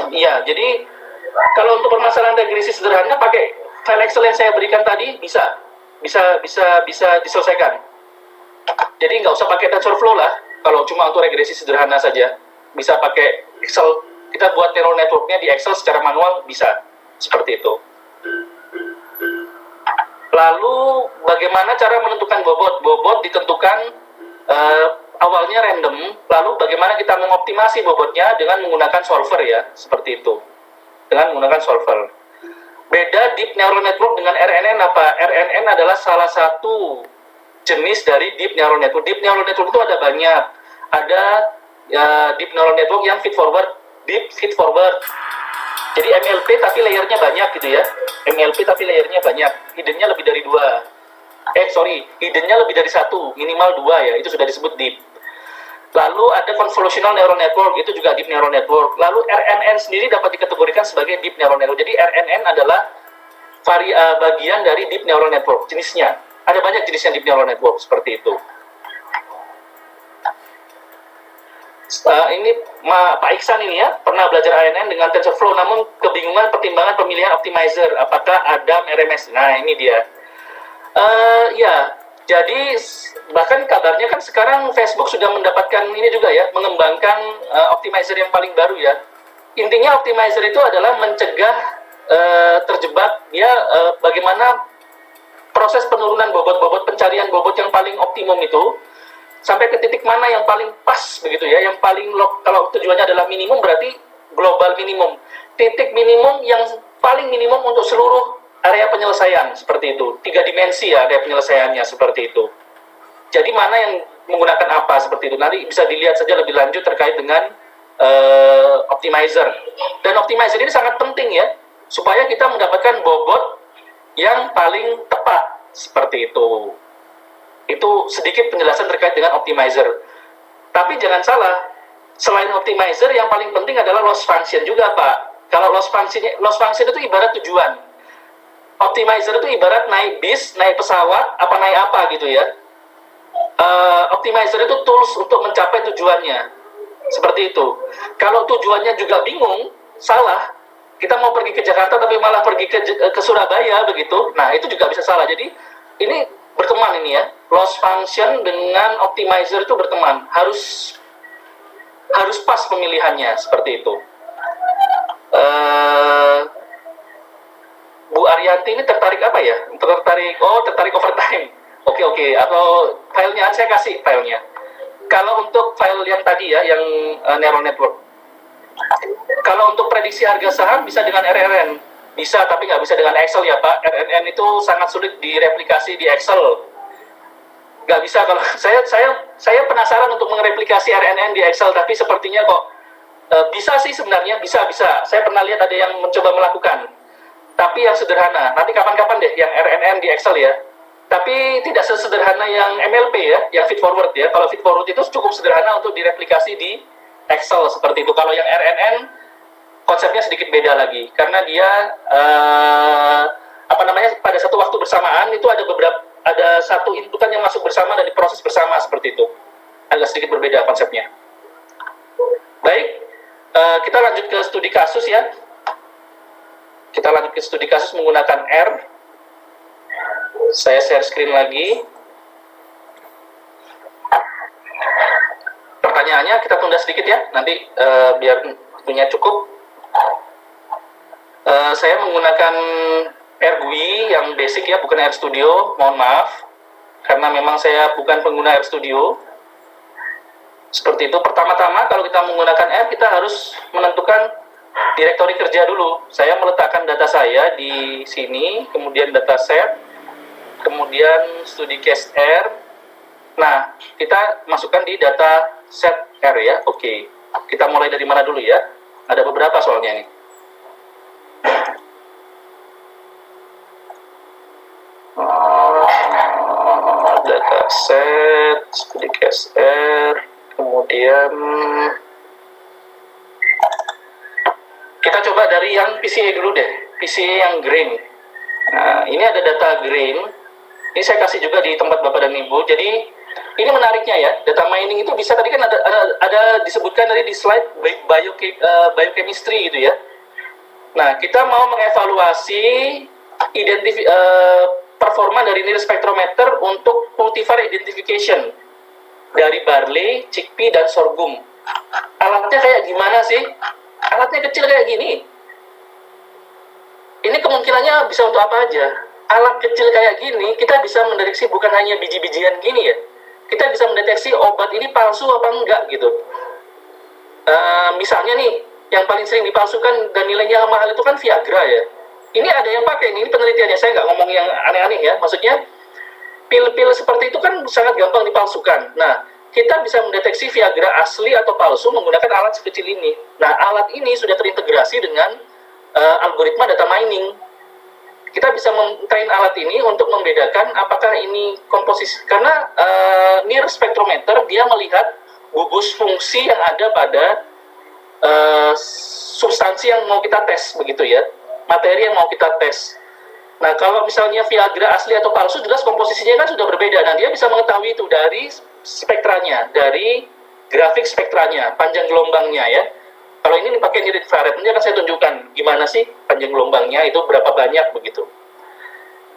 Iya, jadi kalau untuk permasalahan regresi sederhana pakai file Excel yang saya berikan tadi bisa diselesaikan. Jadi nggak usah pakai TensorFlow lah. Kalau cuma untuk regresi sederhana saja, bisa pakai Excel. Kita buat neural network-nya di Excel secara manual bisa seperti itu. Lalu bagaimana cara menentukan bobot? Bobot ditentukan awalnya random, lalu bagaimana kita mengoptimasi bobotnya dengan menggunakan solver ya, seperti itu. Dengan menggunakan solver. Beda deep neural network dengan RNN apa? RNN adalah salah satu jenis dari deep neural network. Deep neural network itu ada banyak. Ada deep neural network yang feed forward, deep feed forward. Jadi MLP tapi layernya banyak gitu ya. MLP tapi layernya banyak. Hiddennya lebih dari 2. Hiddennya lebih dari 1, minimal 2 ya. Itu sudah disebut deep. Lalu ada convolutional neural network, itu juga deep neural network. Lalu RNN sendiri dapat dikategorikan sebagai deep neural network. Jadi RNN adalah bagian dari deep neural network, jenisnya. Ada banyak jenisnya deep neural network, seperti itu. Ini Pak Iksan ini ya, pernah belajar ANN dengan TensorFlow, namun kebingungan pertimbangan pemilihan optimizer, apakah Adam RMS. Nah, ini dia. Ya, jadi bahkan kabarnya kan sekarang Facebook sudah mendapatkan ini juga ya, mengembangkan optimizer yang paling baru ya. Intinya optimizer itu adalah mencegah terjebak dia bagaimana proses penurunan bobot pencarian bobot yang paling optimum itu sampai ke titik mana yang paling pas begitu ya, yang paling kalau tujuannya adalah minimum berarti global minimum, titik minimum yang paling minimum untuk seluruh area penyelesaian, seperti itu. 3 dimensi ya area penyelesaiannya, seperti itu. Jadi mana yang menggunakan apa, seperti itu. Nanti bisa dilihat saja lebih lanjut terkait dengan optimizer. Dan optimizer ini sangat penting ya, supaya kita mendapatkan bobot yang paling tepat, seperti itu. Itu sedikit penjelasan terkait dengan optimizer. Tapi jangan salah, selain optimizer yang paling penting adalah loss function juga, Pak. Kalau loss function itu ibarat tujuan. Optimizer itu ibarat naik bis, naik pesawat, apa naik apa gitu ya. Optimizer itu tools untuk mencapai tujuannya. Seperti itu. Kalau tujuannya juga bingung, salah. Kita mau pergi ke Jakarta tapi malah pergi ke Surabaya begitu. Nah, itu juga bisa salah. Jadi ini berteman ini ya. Loss function dengan optimizer itu berteman. Harus pas pemilihannya, seperti itu. Bu Arianti ini tertarik apa ya? Tertarik overtime. Oke. Atau filenya, saya kasih filenya. Kalau untuk file yang tadi ya, yang neural network. Kalau untuk prediksi harga saham bisa dengan RNN. Bisa, tapi nggak bisa dengan Excel ya Pak. RNN itu sangat sulit direplikasi di Excel. Nggak bisa. Kalau saya penasaran untuk mereplikasi RNN di Excel, tapi sepertinya kok bisa sih sebenarnya, bisa. Saya pernah lihat ada yang mencoba melakukan. Tapi yang sederhana. Nanti kapan-kapan deh yang RNN di Excel ya. Tapi tidak sesederhana yang MLP ya, yang feed forward ya. Kalau feed forward itu cukup sederhana untuk direplikasi di Excel seperti itu. Kalau yang RNN konsepnya sedikit beda lagi, karena dia pada satu waktu bersamaan itu ada satu inputan yang masuk bersama dan diproses bersama, seperti itu. Agak sedikit berbeda konsepnya. Baik, kita lanjut ke studi kasus ya. Kita lanjut ke studi kasus menggunakan R. Saya share screen lagi. Pertanyaannya kita tunda sedikit ya, nanti biar waktunya cukup. Saya menggunakan RGUI yang basic ya, bukan RStudio, mohon maaf. Karena memang saya bukan pengguna RStudio. Seperti itu. Pertama-tama kalau kita menggunakan R, kita harus menentukan direktori kerja dulu. Saya meletakkan data saya di sini, kemudian dataset, kemudian studi case R. Nah, kita masukkan di data set R ya. Oke. Kita mulai dari mana dulu ya? Ada beberapa soalnya nih. Dataset, studi case R, kemudian kita coba dari yang PCA dulu deh. PCA yang green. Nah, ini ada data green. Ini saya kasih juga di tempat Bapak dan Ibu. Jadi ini menariknya ya, data mining itu bisa, tadi kan ada disebutkan tadi di slide biochemistry gitu ya. Nah, kita mau mengevaluasi performa dari nilai spektrometer untuk cultivar identification dari barley, chickpea, dan sorghum. Alatnya kayak gimana sih? Alatnya kecil kayak gini. Ini kemungkinannya bisa untuk apa aja? alat kecil kayak gini, kita bisa mendeteksi bukan hanya biji-bijian gini ya. Kita bisa mendeteksi obat ini palsu apa enggak gitu. Misalnya nih, yang paling sering dipalsukan dan nilainya mahal itu kan Viagra ya. Ini ada yang pakai, ini penelitiannya, saya nggak ngomong yang aneh-aneh ya. Maksudnya, pil-pil seperti itu kan sangat gampang dipalsukan. Nah, kita bisa mendeteksi Viagra asli atau palsu menggunakan alat sekecil ini. Nah, alat ini sudah terintegrasi dengan algoritma data mining. Kita bisa men-train alat ini untuk membedakan apakah ini komposisi, karena near spectrometer dia melihat gugus fungsi yang ada pada substansi yang mau kita tes, begitu ya, materi yang mau kita tes. Nah, kalau misalnya Viagra asli atau palsu, jelas komposisinya kan sudah berbeda. Nah, dia bisa mengetahui itu dari spektranya, dari grafik spektranya, panjang gelombangnya ya. Kalau ini dipakai di infrared, nanti akan saya tunjukkan gimana sih panjang gelombangnya, itu berapa banyak begitu.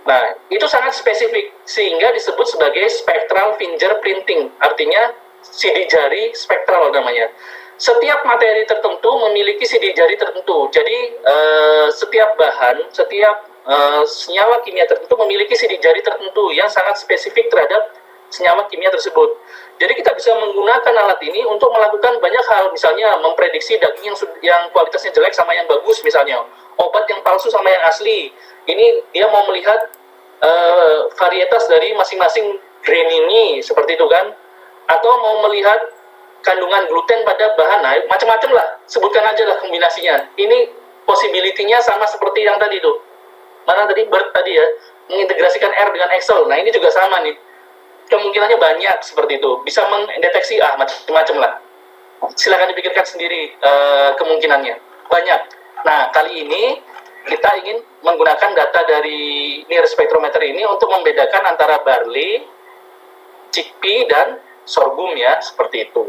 Nah, itu sangat spesifik, sehingga disebut sebagai spectral fingerprinting, artinya sidik jari spektral namanya. Setiap materi tertentu memiliki sidik jari tertentu, jadi setiap bahan, setiap senyawa kimia tertentu memiliki sidik jari tertentu yang sangat spesifik terhadap senyawa kimia tersebut. Jadi kita bisa menggunakan alat ini untuk melakukan banyak hal, misalnya memprediksi daging yang kualitasnya jelek sama yang bagus, misalnya obat yang palsu sama yang asli. Ini dia mau melihat varietas dari masing-masing grain ini, seperti itu kan, atau mau melihat kandungan gluten pada bahan, nah, macam-macam lah, sebutkan aja lah kombinasinya. Ini possibility-nya sama seperti yang tadi tuh. Mana tadi Bert tadi ya, mengintegrasikan R dengan Excel. Nah, ini juga sama nih. Kemungkinannya banyak seperti itu. Bisa mendeteksi macam-macam lah. Silakan dipikirkan sendiri kemungkinannya. Banyak. Nah, kali ini kita ingin menggunakan data dari near spectrometer ini untuk membedakan antara barley, chickpea, dan sorghum ya, seperti itu.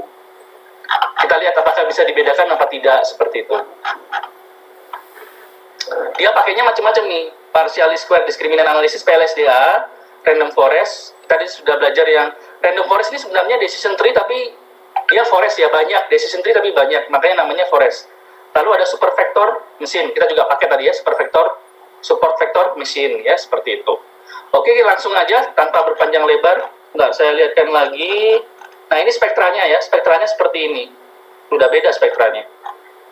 Kita lihat apakah bisa dibedakan apa tidak, seperti itu. Dia pakainya macam-macam nih. Partially square discriminant analysis, PLSDA, random forest. Tadi sudah belajar yang random forest ini sebenarnya decision tree, tapi dia forest ya, banyak. Decision tree tapi banyak, makanya namanya forest. Lalu ada super vector mesin, kita juga pakai tadi ya, super vector, support vector mesin ya, seperti itu. Oke, langsung aja tanpa berpanjang lebar. Nggak, saya lihatkan lagi. Nah, ini spektranya ya, spektranya seperti ini. Sudah beda spektranya.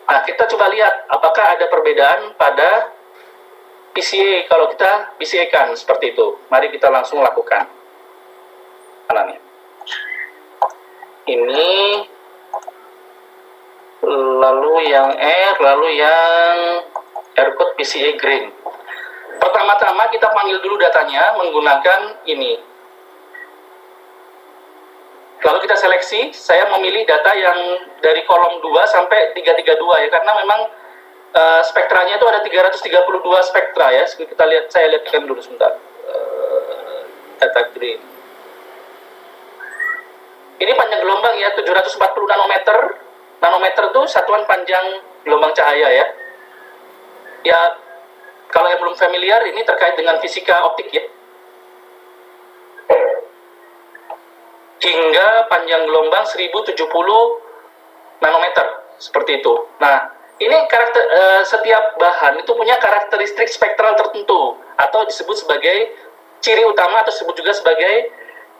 Nah, kita coba lihat apakah ada perbedaan pada PCA kalau kita PCA-kan seperti itu. Mari kita langsung lakukan. Mana nih? Ini, lalu yang R, lalu yang R code PCA grain. Pertama-tama kita panggil dulu datanya menggunakan ini. Lalu kita seleksi, saya memilih data yang dari kolom 2 sampai 332 ya, karena memang spektranya itu ada 332 spektra ya. Kita lihat, saya lihatkan dulu sebentar. Data green. Ini panjang gelombang ya, 740 nanometer. Nanometer itu satuan panjang gelombang cahaya ya. Ya, kalau yang belum familiar, ini terkait dengan fisika optik ya. Hingga panjang gelombang 1070 nanometer, seperti itu. Nah, ini setiap bahan itu punya karakteristik spektral tertentu, atau disebut sebagai ciri utama, atau disebut juga sebagai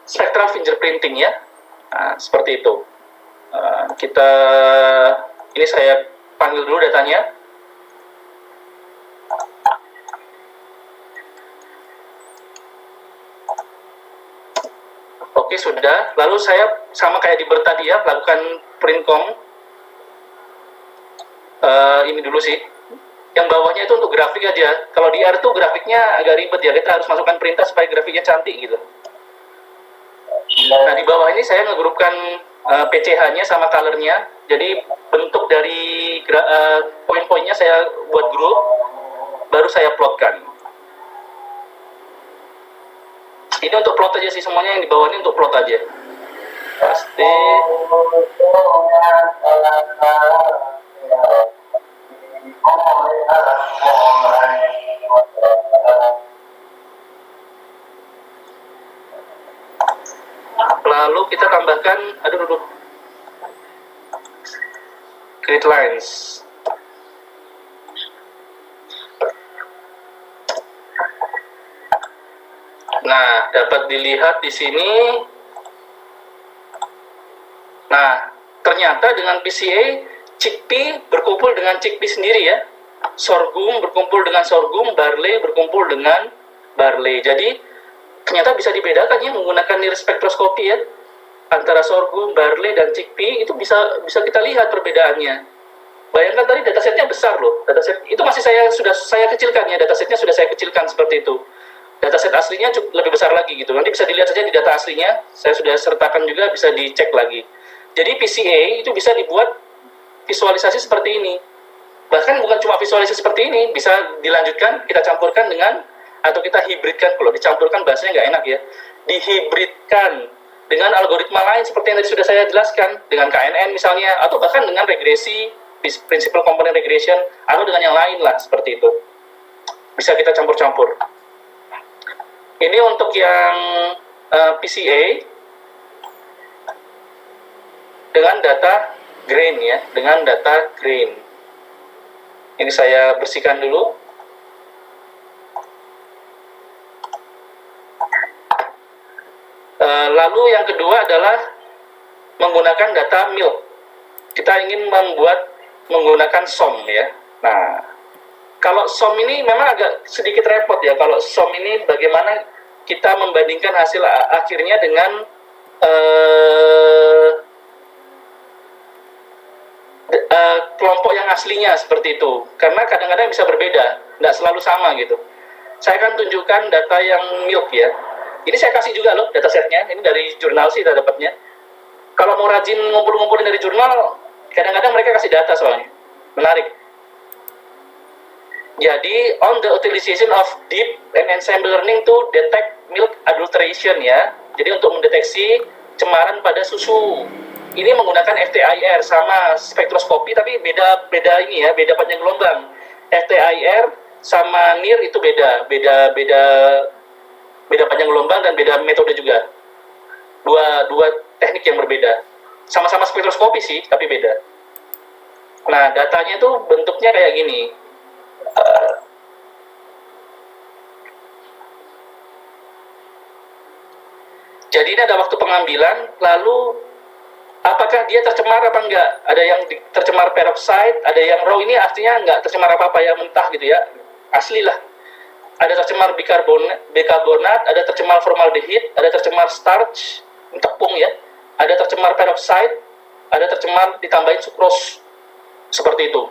spectral fingerprinting ya. Nah, seperti itu. Ini saya panggil dulu datanya. Oke, sudah. Lalu saya sama kayak di tadi ya, lakukan printcom. Ini dulu sih. Yang bawahnya itu untuk grafik aja. Kalau di R tuh grafiknya agak ribet ya, kita harus masukkan perintah supaya grafiknya cantik gitu. Nah, di bawah ini saya ngegrupkan PCH-nya sama color-nya. Jadi bentuk dari poin-poinnya saya buat grup, baru saya plotkan. Ini untuk plot aja sih, semuanya yang di bawah ini untuk plot aja. Pasti. Lalu kita tambahkan, grid lines. Nah, dapat dilihat di sini. Nah, ternyata dengan PCA, chickpea berkumpul dengan chickpea sendiri ya. Sorghum berkumpul dengan sorghum, barley berkumpul dengan barley. Jadi, ternyata bisa dibedakan ya menggunakan near spektroskopi ya. Antara sorghum, barley, dan chickpea itu bisa kita lihat perbedaannya. Bayangkan tadi datasetnya besar loh. Dataset itu masih sudah saya kecilkan ya, datasetnya sudah saya kecilkan seperti itu. Dataset aslinya lebih besar lagi gitu. Nanti bisa dilihat saja di data aslinya, saya sudah sertakan juga, bisa dicek lagi. Jadi PCA itu bisa dibuat visualisasi seperti ini. Bahkan bukan cuma visualisasi seperti ini, bisa dilanjutkan, kita campurkan dengan, atau kita hibridkan. Kalau dicampurkan bahasanya nggak enak ya. Dihibridkan dengan algoritma lain seperti yang tadi sudah saya jelaskan, dengan KNN misalnya, atau bahkan dengan regresi, principal component regression, atau dengan yang lain lah, seperti itu. Bisa kita campur-campur. Ini untuk yang PCA dengan data grain ya, dengan data grain. Ini saya bersihkan dulu. Lalu yang kedua adalah menggunakan data milk. Kita ingin menggunakan SOM ya. Nah, kalau SOM ini memang agak sedikit repot ya. Kalau SOM ini bagaimana kita membandingkan hasil akhirnya dengan kelompok yang aslinya seperti itu. Karena kadang-kadang bisa berbeda, nggak selalu sama gitu. Saya akan tunjukkan data yang milk ya. Ini saya kasih juga loh datasetnya. Ini dari jurnal sih kita dapatnya. Kalau mau rajin ngumpul-ngumpulin dari jurnal, kadang-kadang mereka kasih data soalnya. Menarik. Jadi, on the utilization of deep and ensemble learning to detect milk adulteration ya. Jadi untuk mendeteksi cemaran pada susu. Ini menggunakan FTIR sama spektroskopi, tapi beda ini ya, beda panjang gelombang. FTIR sama NIR itu beda panjang gelombang dan beda metode juga. Dua teknik yang berbeda. Sama-sama spektroskopi sih, tapi beda. Nah, datanya itu bentuknya kayak gini. Jadi ini ada waktu pengambilan, lalu apakah dia tercemar apa enggak? Ada yang tercemar peroxide, ada yang raw, ini artinya enggak tercemar apa-apa ya, mentah gitu ya, asli lah. Ada tercemar bikarbonat, ada tercemar formaldehid, ada tercemar starch, tepung ya, ada tercemar peroxide, ada tercemar ditambahin sukros, seperti itu.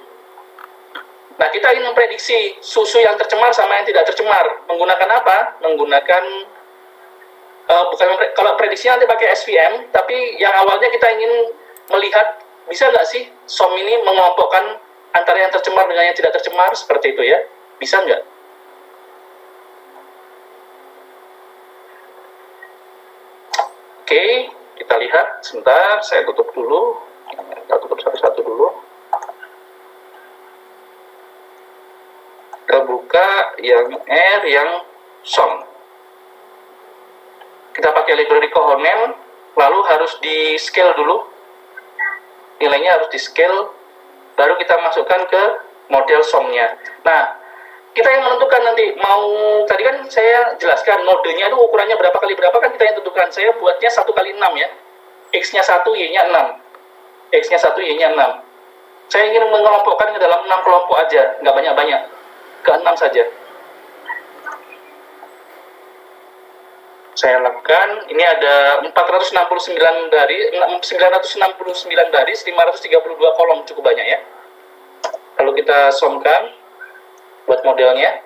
Nah, kita ingin memprediksi susu yang tercemar sama yang tidak tercemar. Menggunakan apa? Menggunakan, kalau prediksi nanti pakai SVM, tapi yang awalnya kita ingin melihat, bisa nggak sih SOM ini mengelompokkan antara yang tercemar dengan yang tidak tercemar, seperti itu ya? Bisa nggak? Oke, kita lihat. Sebentar, saya tutup dulu. Kita tutup satu-satu dulu. Kita buka yang R, yang SOM. Kita pakai library Kohonen, lalu harus di scale dulu. Nilainya harus di scale, baru kita masukkan ke model SOM-nya. Nah, kita yang menentukan nanti, tadi kan saya jelaskan, nodenya itu ukurannya berapa kali berapa kan kita yang tentukan. Saya buatnya 1 kali 6 ya. X-nya 1, Y-nya 6. X-nya 1, Y-nya 6. Saya ingin mengelompokkan ke dalam 6 kelompok aja, nggak banyak-banyak. Ke 6 saja. Saya lakukan, ini ada 969 baris, 532 kolom, cukup banyak ya. Lalu kita somkan buat modelnya.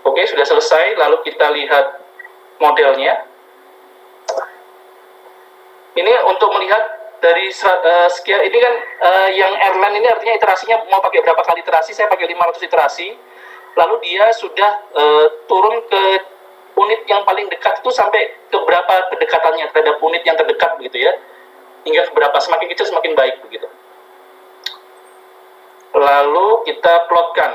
Oke, sudah selesai, lalu kita lihat modelnya. Ini untuk melihat dari sekian, ini kan yang airline ini artinya iterasinya mau pakai berapa kali iterasi, saya pakai 500 iterasi. Lalu dia sudah turun ke unit yang paling dekat itu sampai ke berapa kedekatannya terhadap unit yang terdekat begitu ya. Hingga berapa, semakin kecil semakin baik begitu. Lalu kita plotkan.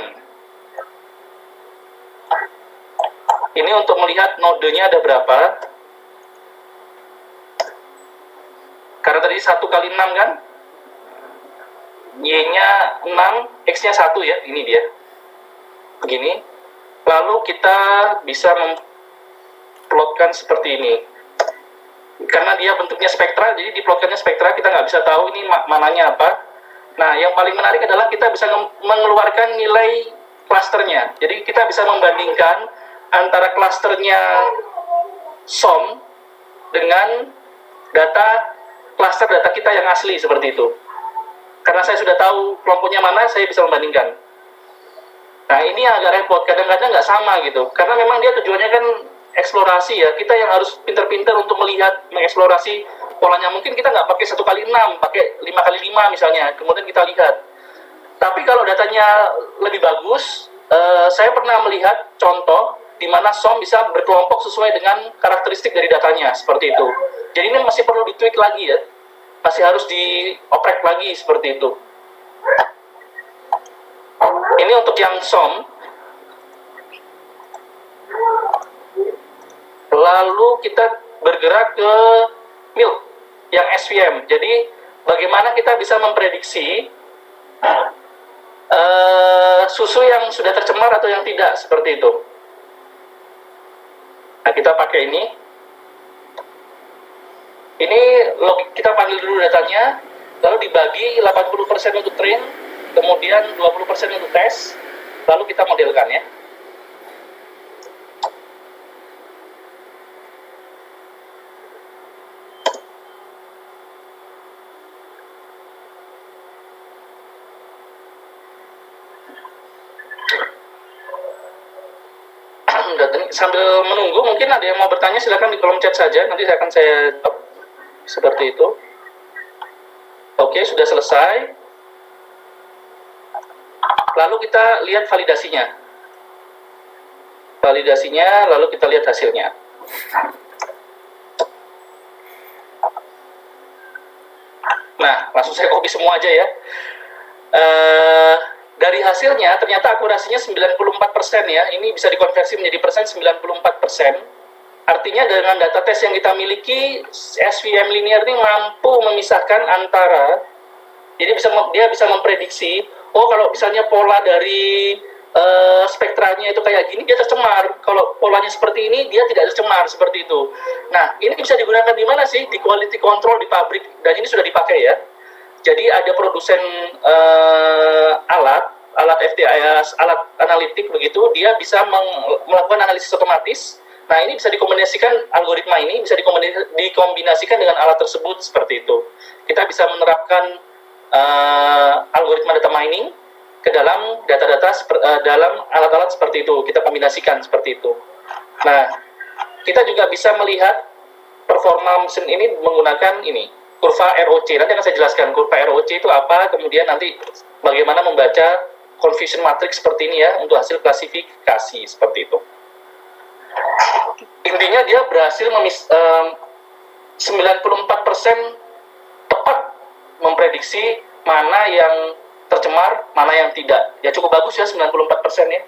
Ini untuk melihat nodenya ada berapa. Karena tadi 1 kali 6 kan. Y-nya 6, X-nya 1 ya, ini dia. Begini. Lalu kita bisa memplotkan seperti ini. Karena dia bentuknya spektra, jadi diplotkannya spektra, kita nggak bisa tahu ini mananya apa. Nah, yang paling menarik adalah kita bisa mengeluarkan nilai klasternya. Jadi kita bisa membandingkan antara klasternya SOM dengan klaster data kita yang asli seperti itu. Karena saya sudah tahu kelompoknya mana, saya bisa membandingkan. Nah, ini agak repot, kadang-kadang nggak sama gitu. Karena memang dia tujuannya kan eksplorasi ya, kita yang harus pintar-pintar untuk melihat, mengeksplorasi polanya. Mungkin kita nggak pakai 1x6, pakai 5x5 misalnya, kemudian kita lihat. Tapi kalau datanya lebih bagus, saya pernah melihat contoh di mana SOM bisa berkelompok sesuai dengan karakteristik dari datanya, seperti itu. Jadi ini masih perlu ditweak lagi ya, masih harus dioprek lagi seperti itu. Ini untuk yang SOM. Lalu kita bergerak ke MILK yang SVM. Jadi bagaimana kita bisa memprediksi susu yang sudah tercemar atau yang tidak, seperti itu. Nah, kita pakai ini. Ini kita panggil dulu datanya, lalu dibagi 80% untuk train, kemudian 20% untuk tes, lalu kita modelkan ya. Sambil menunggu, mungkin ada yang mau bertanya, silakan di kolom chat saja, nanti saya jawab seperti itu. Oke, sudah selesai. Lalu kita lihat validasinya, lalu kita lihat hasilnya. Nah, langsung saya copy semua aja ya. Dari hasilnya ternyata akurasinya 94% ya. Ini bisa dikonversi menjadi persen 94%. Artinya dengan data tes yang kita miliki, SVM linear ini mampu memisahkan antara, jadi dia bisa memprediksi, oh kalau misalnya pola dari spektranya itu kayak gini, dia tercemar. Kalau polanya seperti ini, dia tidak tercemar, seperti itu. Nah, ini bisa digunakan di mana sih? Di quality control di pabrik, dan ini sudah dipakai ya. Jadi ada produsen alat FTIS, alat analitik begitu, dia bisa melakukan analisis otomatis. Nah, ini bisa dikombinasikan, algoritma ini bisa dikombinasikan dengan alat tersebut, seperti itu. Kita bisa menerapkan algoritma data mining ke dalam data-data dalam alat-alat seperti itu, kita kombinasikan seperti itu. Nah, kita juga bisa melihat performa mesin ini menggunakan ini, kurva ROC. Nanti akan saya jelaskan kurva ROC itu apa, kemudian nanti bagaimana membaca confusion matrix seperti ini ya, untuk hasil klasifikasi seperti itu. Intinya dia berhasil 94% tepat memprediksi mana yang tercemar, mana yang tidak. Ya cukup bagus ya, 94% ya.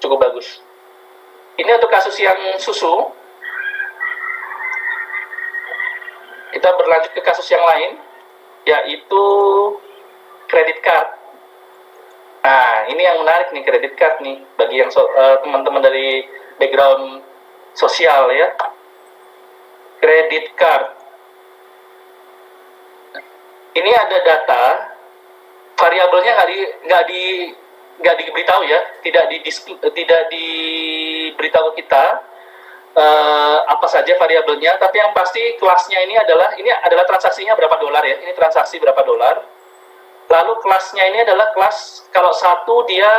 Cukup bagus. Ini untuk kasus yang susu. Kita berlanjut ke kasus yang lain, yaitu credit card. Nah, ini yang menarik nih, credit card nih, bagi yang teman-teman dari background sosial ya. Credit card. Ini ada data, variabelnya nggak diberitahu ya, tidak diberitahu kita apa saja variabelnya, tapi yang pasti kelasnya ini adalah transaksinya berapa dolar ya, ini transaksi berapa dolar. Lalu kelasnya ini adalah kelas, kalau 1 dia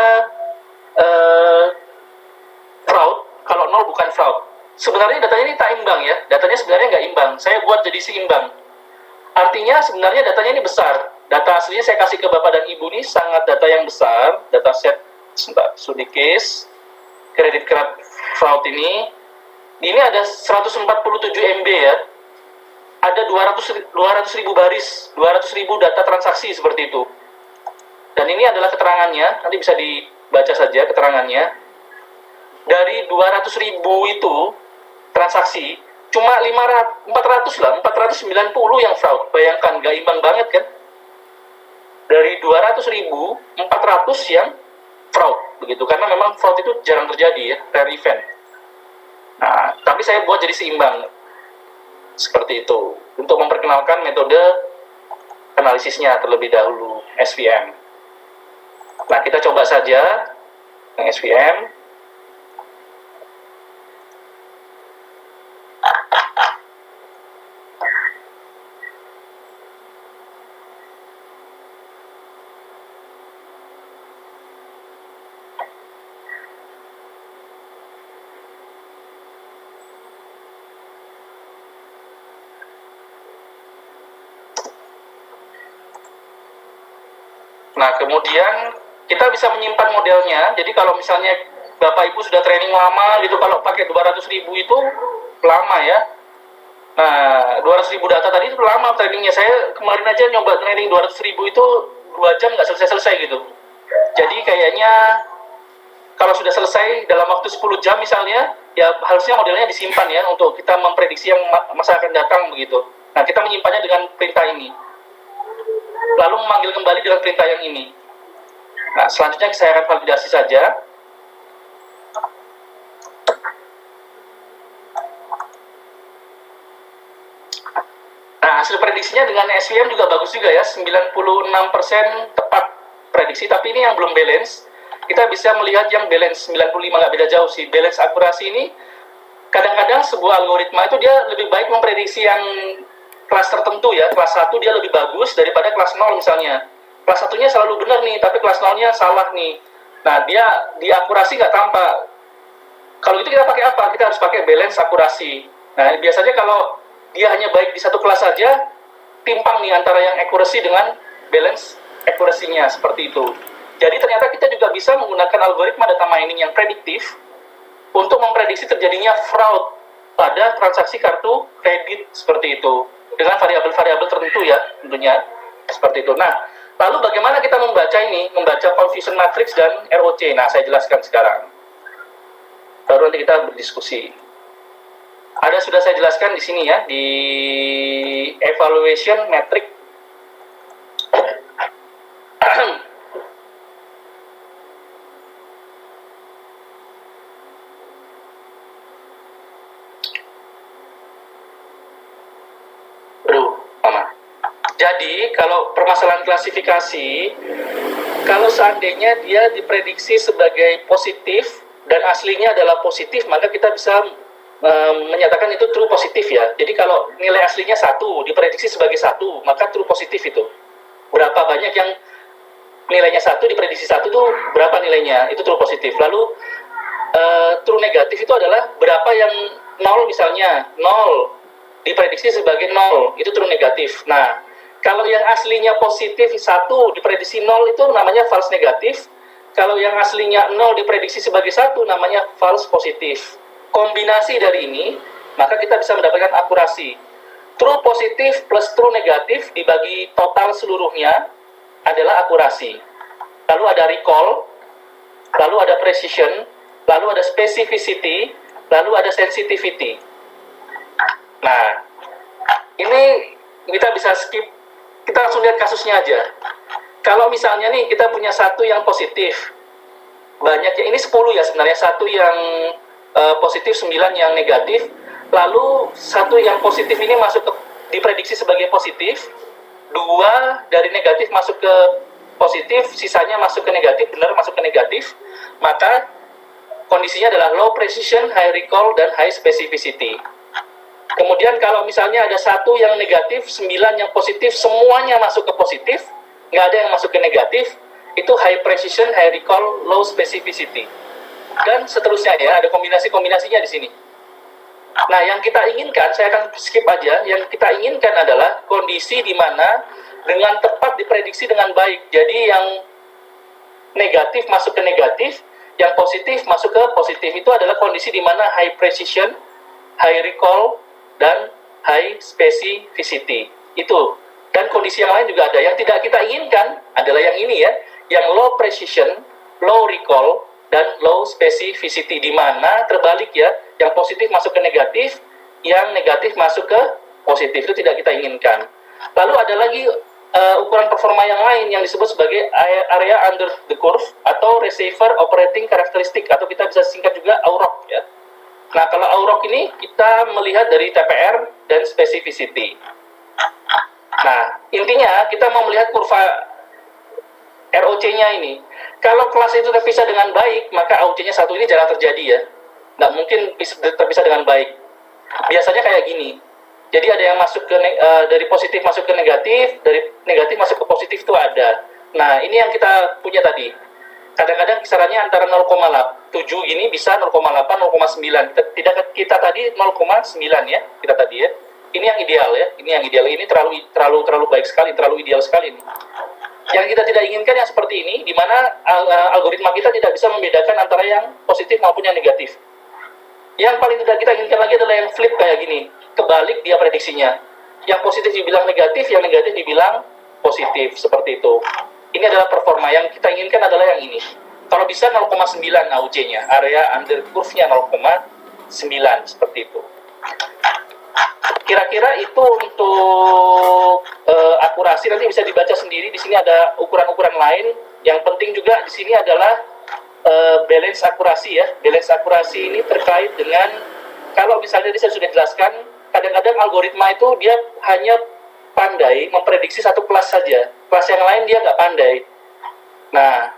fraud, kalau 0 bukan fraud. Sebenarnya datanya ini tak imbang ya, datanya sebenarnya nggak imbang, saya buat jadi seimbang. Artinya sebenarnya datanya ini besar. Data aslinya saya kasih ke Bapak dan Ibu, ini sangat data yang besar, dataset Sudikis, credit card fraud ini ada 147 MB ya, ada 200 ribu baris, 200 ribu data transaksi seperti itu. Dan ini adalah keterangannya, nanti bisa dibaca saja keterangannya. Dari 200 ribu itu transaksi, cuma 490 yang fraud. Bayangkan, gak imbang banget kan? Dari 200 ribu, 400 yang fraud. begitu, karena memang fraud itu jarang terjadi ya, rare event. Nah, tapi saya buat jadi seimbang seperti itu untuk memperkenalkan metode analisisnya terlebih dahulu, SVM. Nah, kita coba saja yang SVM. Nah, kemudian kita bisa menyimpan modelnya. Jadi kalau misalnya Bapak Ibu sudah training lama gitu, kalau pakai 200.000 itu lama ya. Nah, 200.000 data tadi itu lama trainingnya. Saya kemarin aja nyoba training 200.000 itu 2 jam nggak selesai-selesai gitu. Jadi kayaknya kalau sudah selesai dalam waktu 10 jam misalnya, ya harusnya modelnya disimpan ya untuk kita memprediksi yang masa akan datang begitu. Nah, kita menyimpannya dengan perintah ini. Lalu memanggil kembali dengan perintah yang ini. Nah, selanjutnya saya akan validasi saja. Nah, hasil prediksinya dengan SVM juga bagus juga ya, 96% tepat prediksi, tapi ini yang belum balance. Kita bisa melihat yang balance 95, nggak beda jauh sih. Balance akurasi ini, kadang-kadang sebuah algoritma itu dia lebih baik memprediksi yang kelas tertentu ya, kelas 1 dia lebih bagus daripada kelas 0 misalnya. Kelas 1-nya selalu benar nih, tapi kelas 0-nya salah nih. Nah, dia di akurasi nggak tampak. Kalau itu kita pakai apa? Kita harus pakai balance akurasi. Nah, biasanya kalau dia hanya baik di satu kelas saja, timpang nih antara yang accuracy dengan balance akurasinya, seperti itu. Jadi ternyata kita juga bisa menggunakan algoritma data mining yang prediktif untuk memprediksi terjadinya fraud pada transaksi kartu kredit seperti itu. Dengan variabel-variabel tertentu ya, tentunya seperti itu. Nah, lalu bagaimana kita membaca ini, membaca confusion matrix dan ROC? Nah, saya jelaskan sekarang. Baru nanti kita berdiskusi. Ada sudah saya jelaskan di sini ya, di evaluation matrix. Jadi, kalau permasalahan klasifikasi, kalau seandainya dia diprediksi sebagai positif dan aslinya adalah positif, maka kita bisa menyatakan itu true positif ya. Jadi kalau nilai aslinya 1, diprediksi sebagai 1, maka true positif itu. Berapa banyak yang nilainya 1, diprediksi 1 itu berapa nilainya, itu true positif. Lalu true negatif itu adalah berapa yang 0 misalnya, 0 diprediksi sebagai 0, itu true negatif. Nah, kalau yang aslinya positif 1 diprediksi 0 itu namanya false negatif. Kalau yang aslinya 0 diprediksi sebagai 1 namanya false positif. Kombinasi dari ini, maka kita bisa mendapatkan akurasi. True positif plus true negatif dibagi total seluruhnya adalah akurasi. Lalu ada recall, lalu ada precision, lalu ada specificity, lalu ada sensitivity. Nah, ini kita bisa skip. Kita langsung lihat kasusnya aja. Kalau misalnya nih kita punya 1 yang positif, banyak ya, ini 10 ya sebenarnya, 1 yang positif, 9 yang negatif, lalu 1 yang positif ini masuk ke, diprediksi sebagai positif, 2 dari negatif masuk ke positif, sisanya masuk ke negatif, benar masuk ke negatif, maka kondisinya adalah low precision, high recall, dan high specificity. Kemudian kalau misalnya ada 1 yang negatif, 9 yang positif, semuanya masuk ke positif, nggak ada yang masuk ke negatif, itu high precision, high recall, low specificity. Dan seterusnya ya, ada kombinasi-kombinasinya di sini. Nah, yang kita inginkan, saya akan skip aja, yang kita inginkan adalah kondisi di mana dengan tepat diprediksi dengan baik. Jadi yang negatif masuk ke negatif, yang positif masuk ke positif, itu adalah kondisi di mana high precision, high recall, dan high specificity. Itu. Dan kondisi yang lain juga ada. Yang tidak kita inginkan adalah yang ini ya, yang low precision, low recall, dan low specificity, di mana terbalik ya, yang positif masuk ke negatif, yang negatif masuk ke positif, itu tidak kita inginkan. Lalu ada lagi ukuran performa yang lain yang disebut sebagai area under the curve atau receiver operating characteristic, atau kita bisa singkat juga AUROC ya. Nah, kalau AUROC ini kita melihat dari TPR dan specificity. Nah, intinya kita mau melihat kurva ROC-nya ini. Kalau kelas itu terpisah dengan baik, maka AUC-nya satu ini jarang terjadi ya. Nggak mungkin terpisah dengan baik. Biasanya kayak gini. Jadi ada yang masuk ke dari positif masuk ke negatif, dari negatif masuk ke positif itu ada. Nah, ini yang kita punya tadi. Kadang-kadang kisarannya antara 0,7 ini bisa 0,8, 0,9. Kita tadi 0,9 ya, kita tadi ya. Ini yang ideal ya. Ini yang ideal. Ini terlalu baik sekali, terlalu ideal sekali nih. Yang kita tidak inginkan yang seperti ini, di mana algoritma kita tidak bisa membedakan antara yang positif maupun yang negatif. Yang paling tidak kita inginkan lagi adalah yang flip kayak gini, kebalik dia prediksinya. Yang positif dibilang negatif, yang negatif dibilang positif, seperti itu. Ini adalah performa, yang kita inginkan adalah yang ini. Kalau bisa 0,9 AUC-nya, area under curve-nya 0,9, seperti itu. Kira-kira itu untuk akurasi, nanti bisa dibaca sendiri. Di sini ada ukuran-ukuran lain. Yang penting juga di sini adalah balance akurasi ya. Balance akurasi ini terkait dengan, kalau misalnya tadi saya sudah jelaskan, kadang-kadang algoritma itu dia hanya pandai memprediksi satu kelas saja. Kelas yang lain dia nggak pandai. Nah,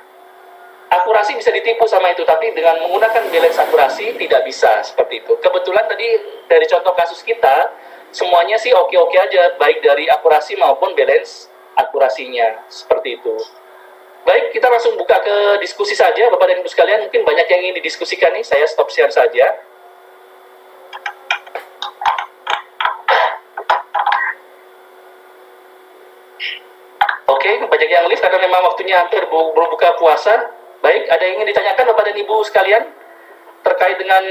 akurasi bisa ditipu sama itu, tapi dengan menggunakan balance akurasi tidak bisa seperti itu. Kebetulan tadi dari contoh kasus kita, semuanya sih oke-oke aja, baik dari akurasi maupun balance akurasinya, seperti itu. Baik, kita langsung buka ke diskusi saja, Bapak dan Ibu sekalian. Mungkin banyak yang ingin didiskusikan nih, saya stop share saja. Oke, banyak yang live karena memang waktunya hampir berbuka puasa. Baik, ada yang ingin ditanyakan Bapak dan Ibu sekalian terkait dengan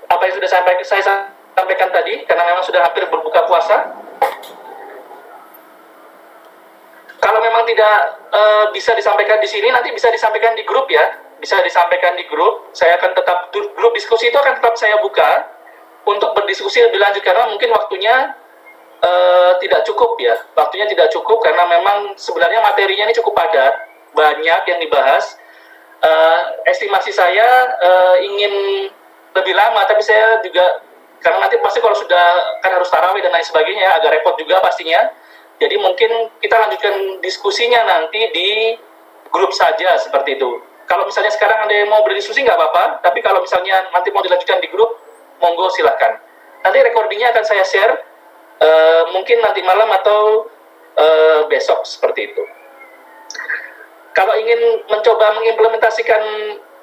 apa yang sudah saya sampaikan tadi, karena memang sudah hampir berbuka puasa. Kalau memang tidak bisa disampaikan di sini, nanti bisa disampaikan di grup ya. Bisa disampaikan di grup. Saya akan tetap, grup diskusi itu akan tetap saya buka untuk berdiskusi lebih lanjut, karena mungkin waktunya tidak cukup ya. Waktunya tidak cukup karena memang sebenarnya materinya ini cukup padat, banyak yang dibahas. Estimasi saya ingin lebih lama, tapi saya juga, karena nanti pasti kalau sudah kan harus tarawih dan lain sebagainya, agak repot juga pastinya. Jadi mungkin kita lanjutkan diskusinya nanti di grup saja, seperti itu. Kalau misalnya sekarang ada yang mau berdiskusi nggak apa-apa, tapi kalau misalnya nanti mau dilanjutkan di grup, monggo silahkan. Nanti recordingnya akan saya share, mungkin nanti malam atau besok, seperti itu. Kalau ingin mencoba mengimplementasikan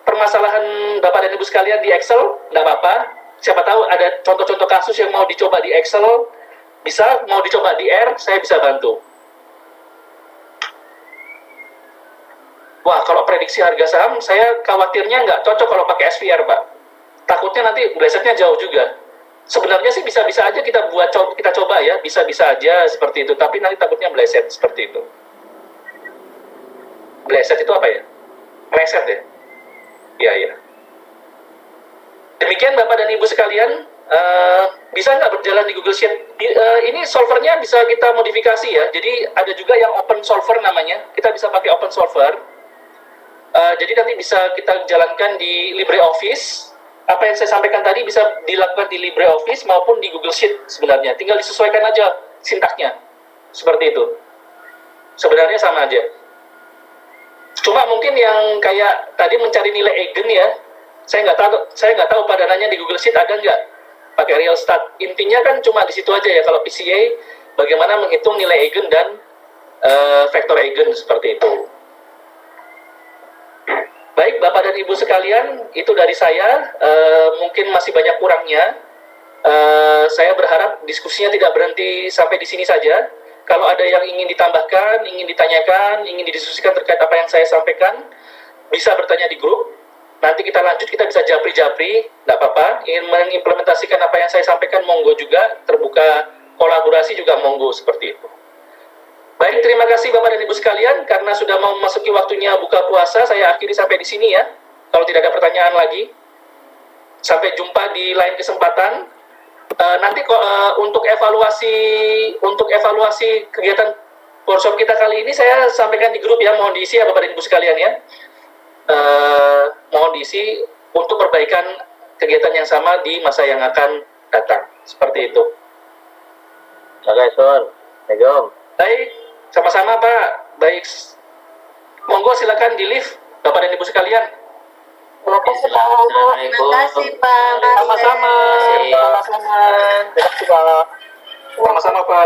permasalahan Bapak dan Ibu sekalian di Excel, nggak apa-apa. Siapa tahu ada contoh-contoh kasus yang mau dicoba di Excel, bisa, mau dicoba di R, saya bisa bantu. Wah, kalau prediksi harga saham, saya khawatirnya nggak cocok kalau pakai SVR, Pak. Takutnya nanti blesetnya jauh juga. Sebenarnya sih bisa-bisa aja kita coba ya, bisa-bisa aja seperti itu, tapi nanti takutnya bleset seperti itu. Bleset itu apa ya? Meleset ya? Iya, iya. Demikian Bapak dan Ibu sekalian, bisa nggak berjalan di Google Sheet? Ini solvernya bisa kita modifikasi ya, jadi ada juga yang open solver namanya, kita bisa pakai open solver. Jadi nanti bisa kita jalankan di LibreOffice. Apa yang saya sampaikan tadi bisa dilakukan di LibreOffice maupun di Google Sheet sebenarnya, tinggal disesuaikan aja sintaksnya, seperti itu. Sebenarnya sama aja. Cuma mungkin yang kayak tadi mencari nilai eigen ya, saya nggak tahu padanannya di Google Sheet ada nggak pakai real stat. Intinya kan cuma di situ aja ya, kalau PCA bagaimana menghitung nilai eigen dan vektor eigen, seperti itu. Baik Bapak dan Ibu sekalian, itu dari saya. Mungkin masih banyak kurangnya. Saya berharap diskusinya tidak berhenti sampai di sini saja. Kalau ada yang ingin ditambahkan, ingin ditanyakan, ingin didiskusikan terkait apa yang saya sampaikan, bisa bertanya di grup. Nanti kita lanjut, kita bisa japri-japri, nggak apa-apa. Ingin mengimplementasikan apa yang saya sampaikan, monggo juga. Terbuka kolaborasi juga monggo, seperti itu. Baik, terima kasih Bapak dan Ibu sekalian. Karena sudah mau memasuki waktunya buka puasa, saya akhiri sampai di sini ya. Kalau tidak ada pertanyaan lagi. Sampai jumpa di lain kesempatan. nanti kok untuk evaluasi kegiatan workshop kita kali ini saya sampaikan di grup ya, mohon diisi ya Bapak dan Ibu sekalian ya. Mohon diisi untuk perbaikan kegiatan yang sama di masa yang akan datang. Seperti itu. Oke, Sun. Assalamualaikum. Baik, sama-sama Pak. Baik. Monggo silakan di lift Bapak dan Ibu sekalian. Terima kasih Pak. Sama-sama. Sama-sama. Terima kasih, Pak. Sama-sama Pak.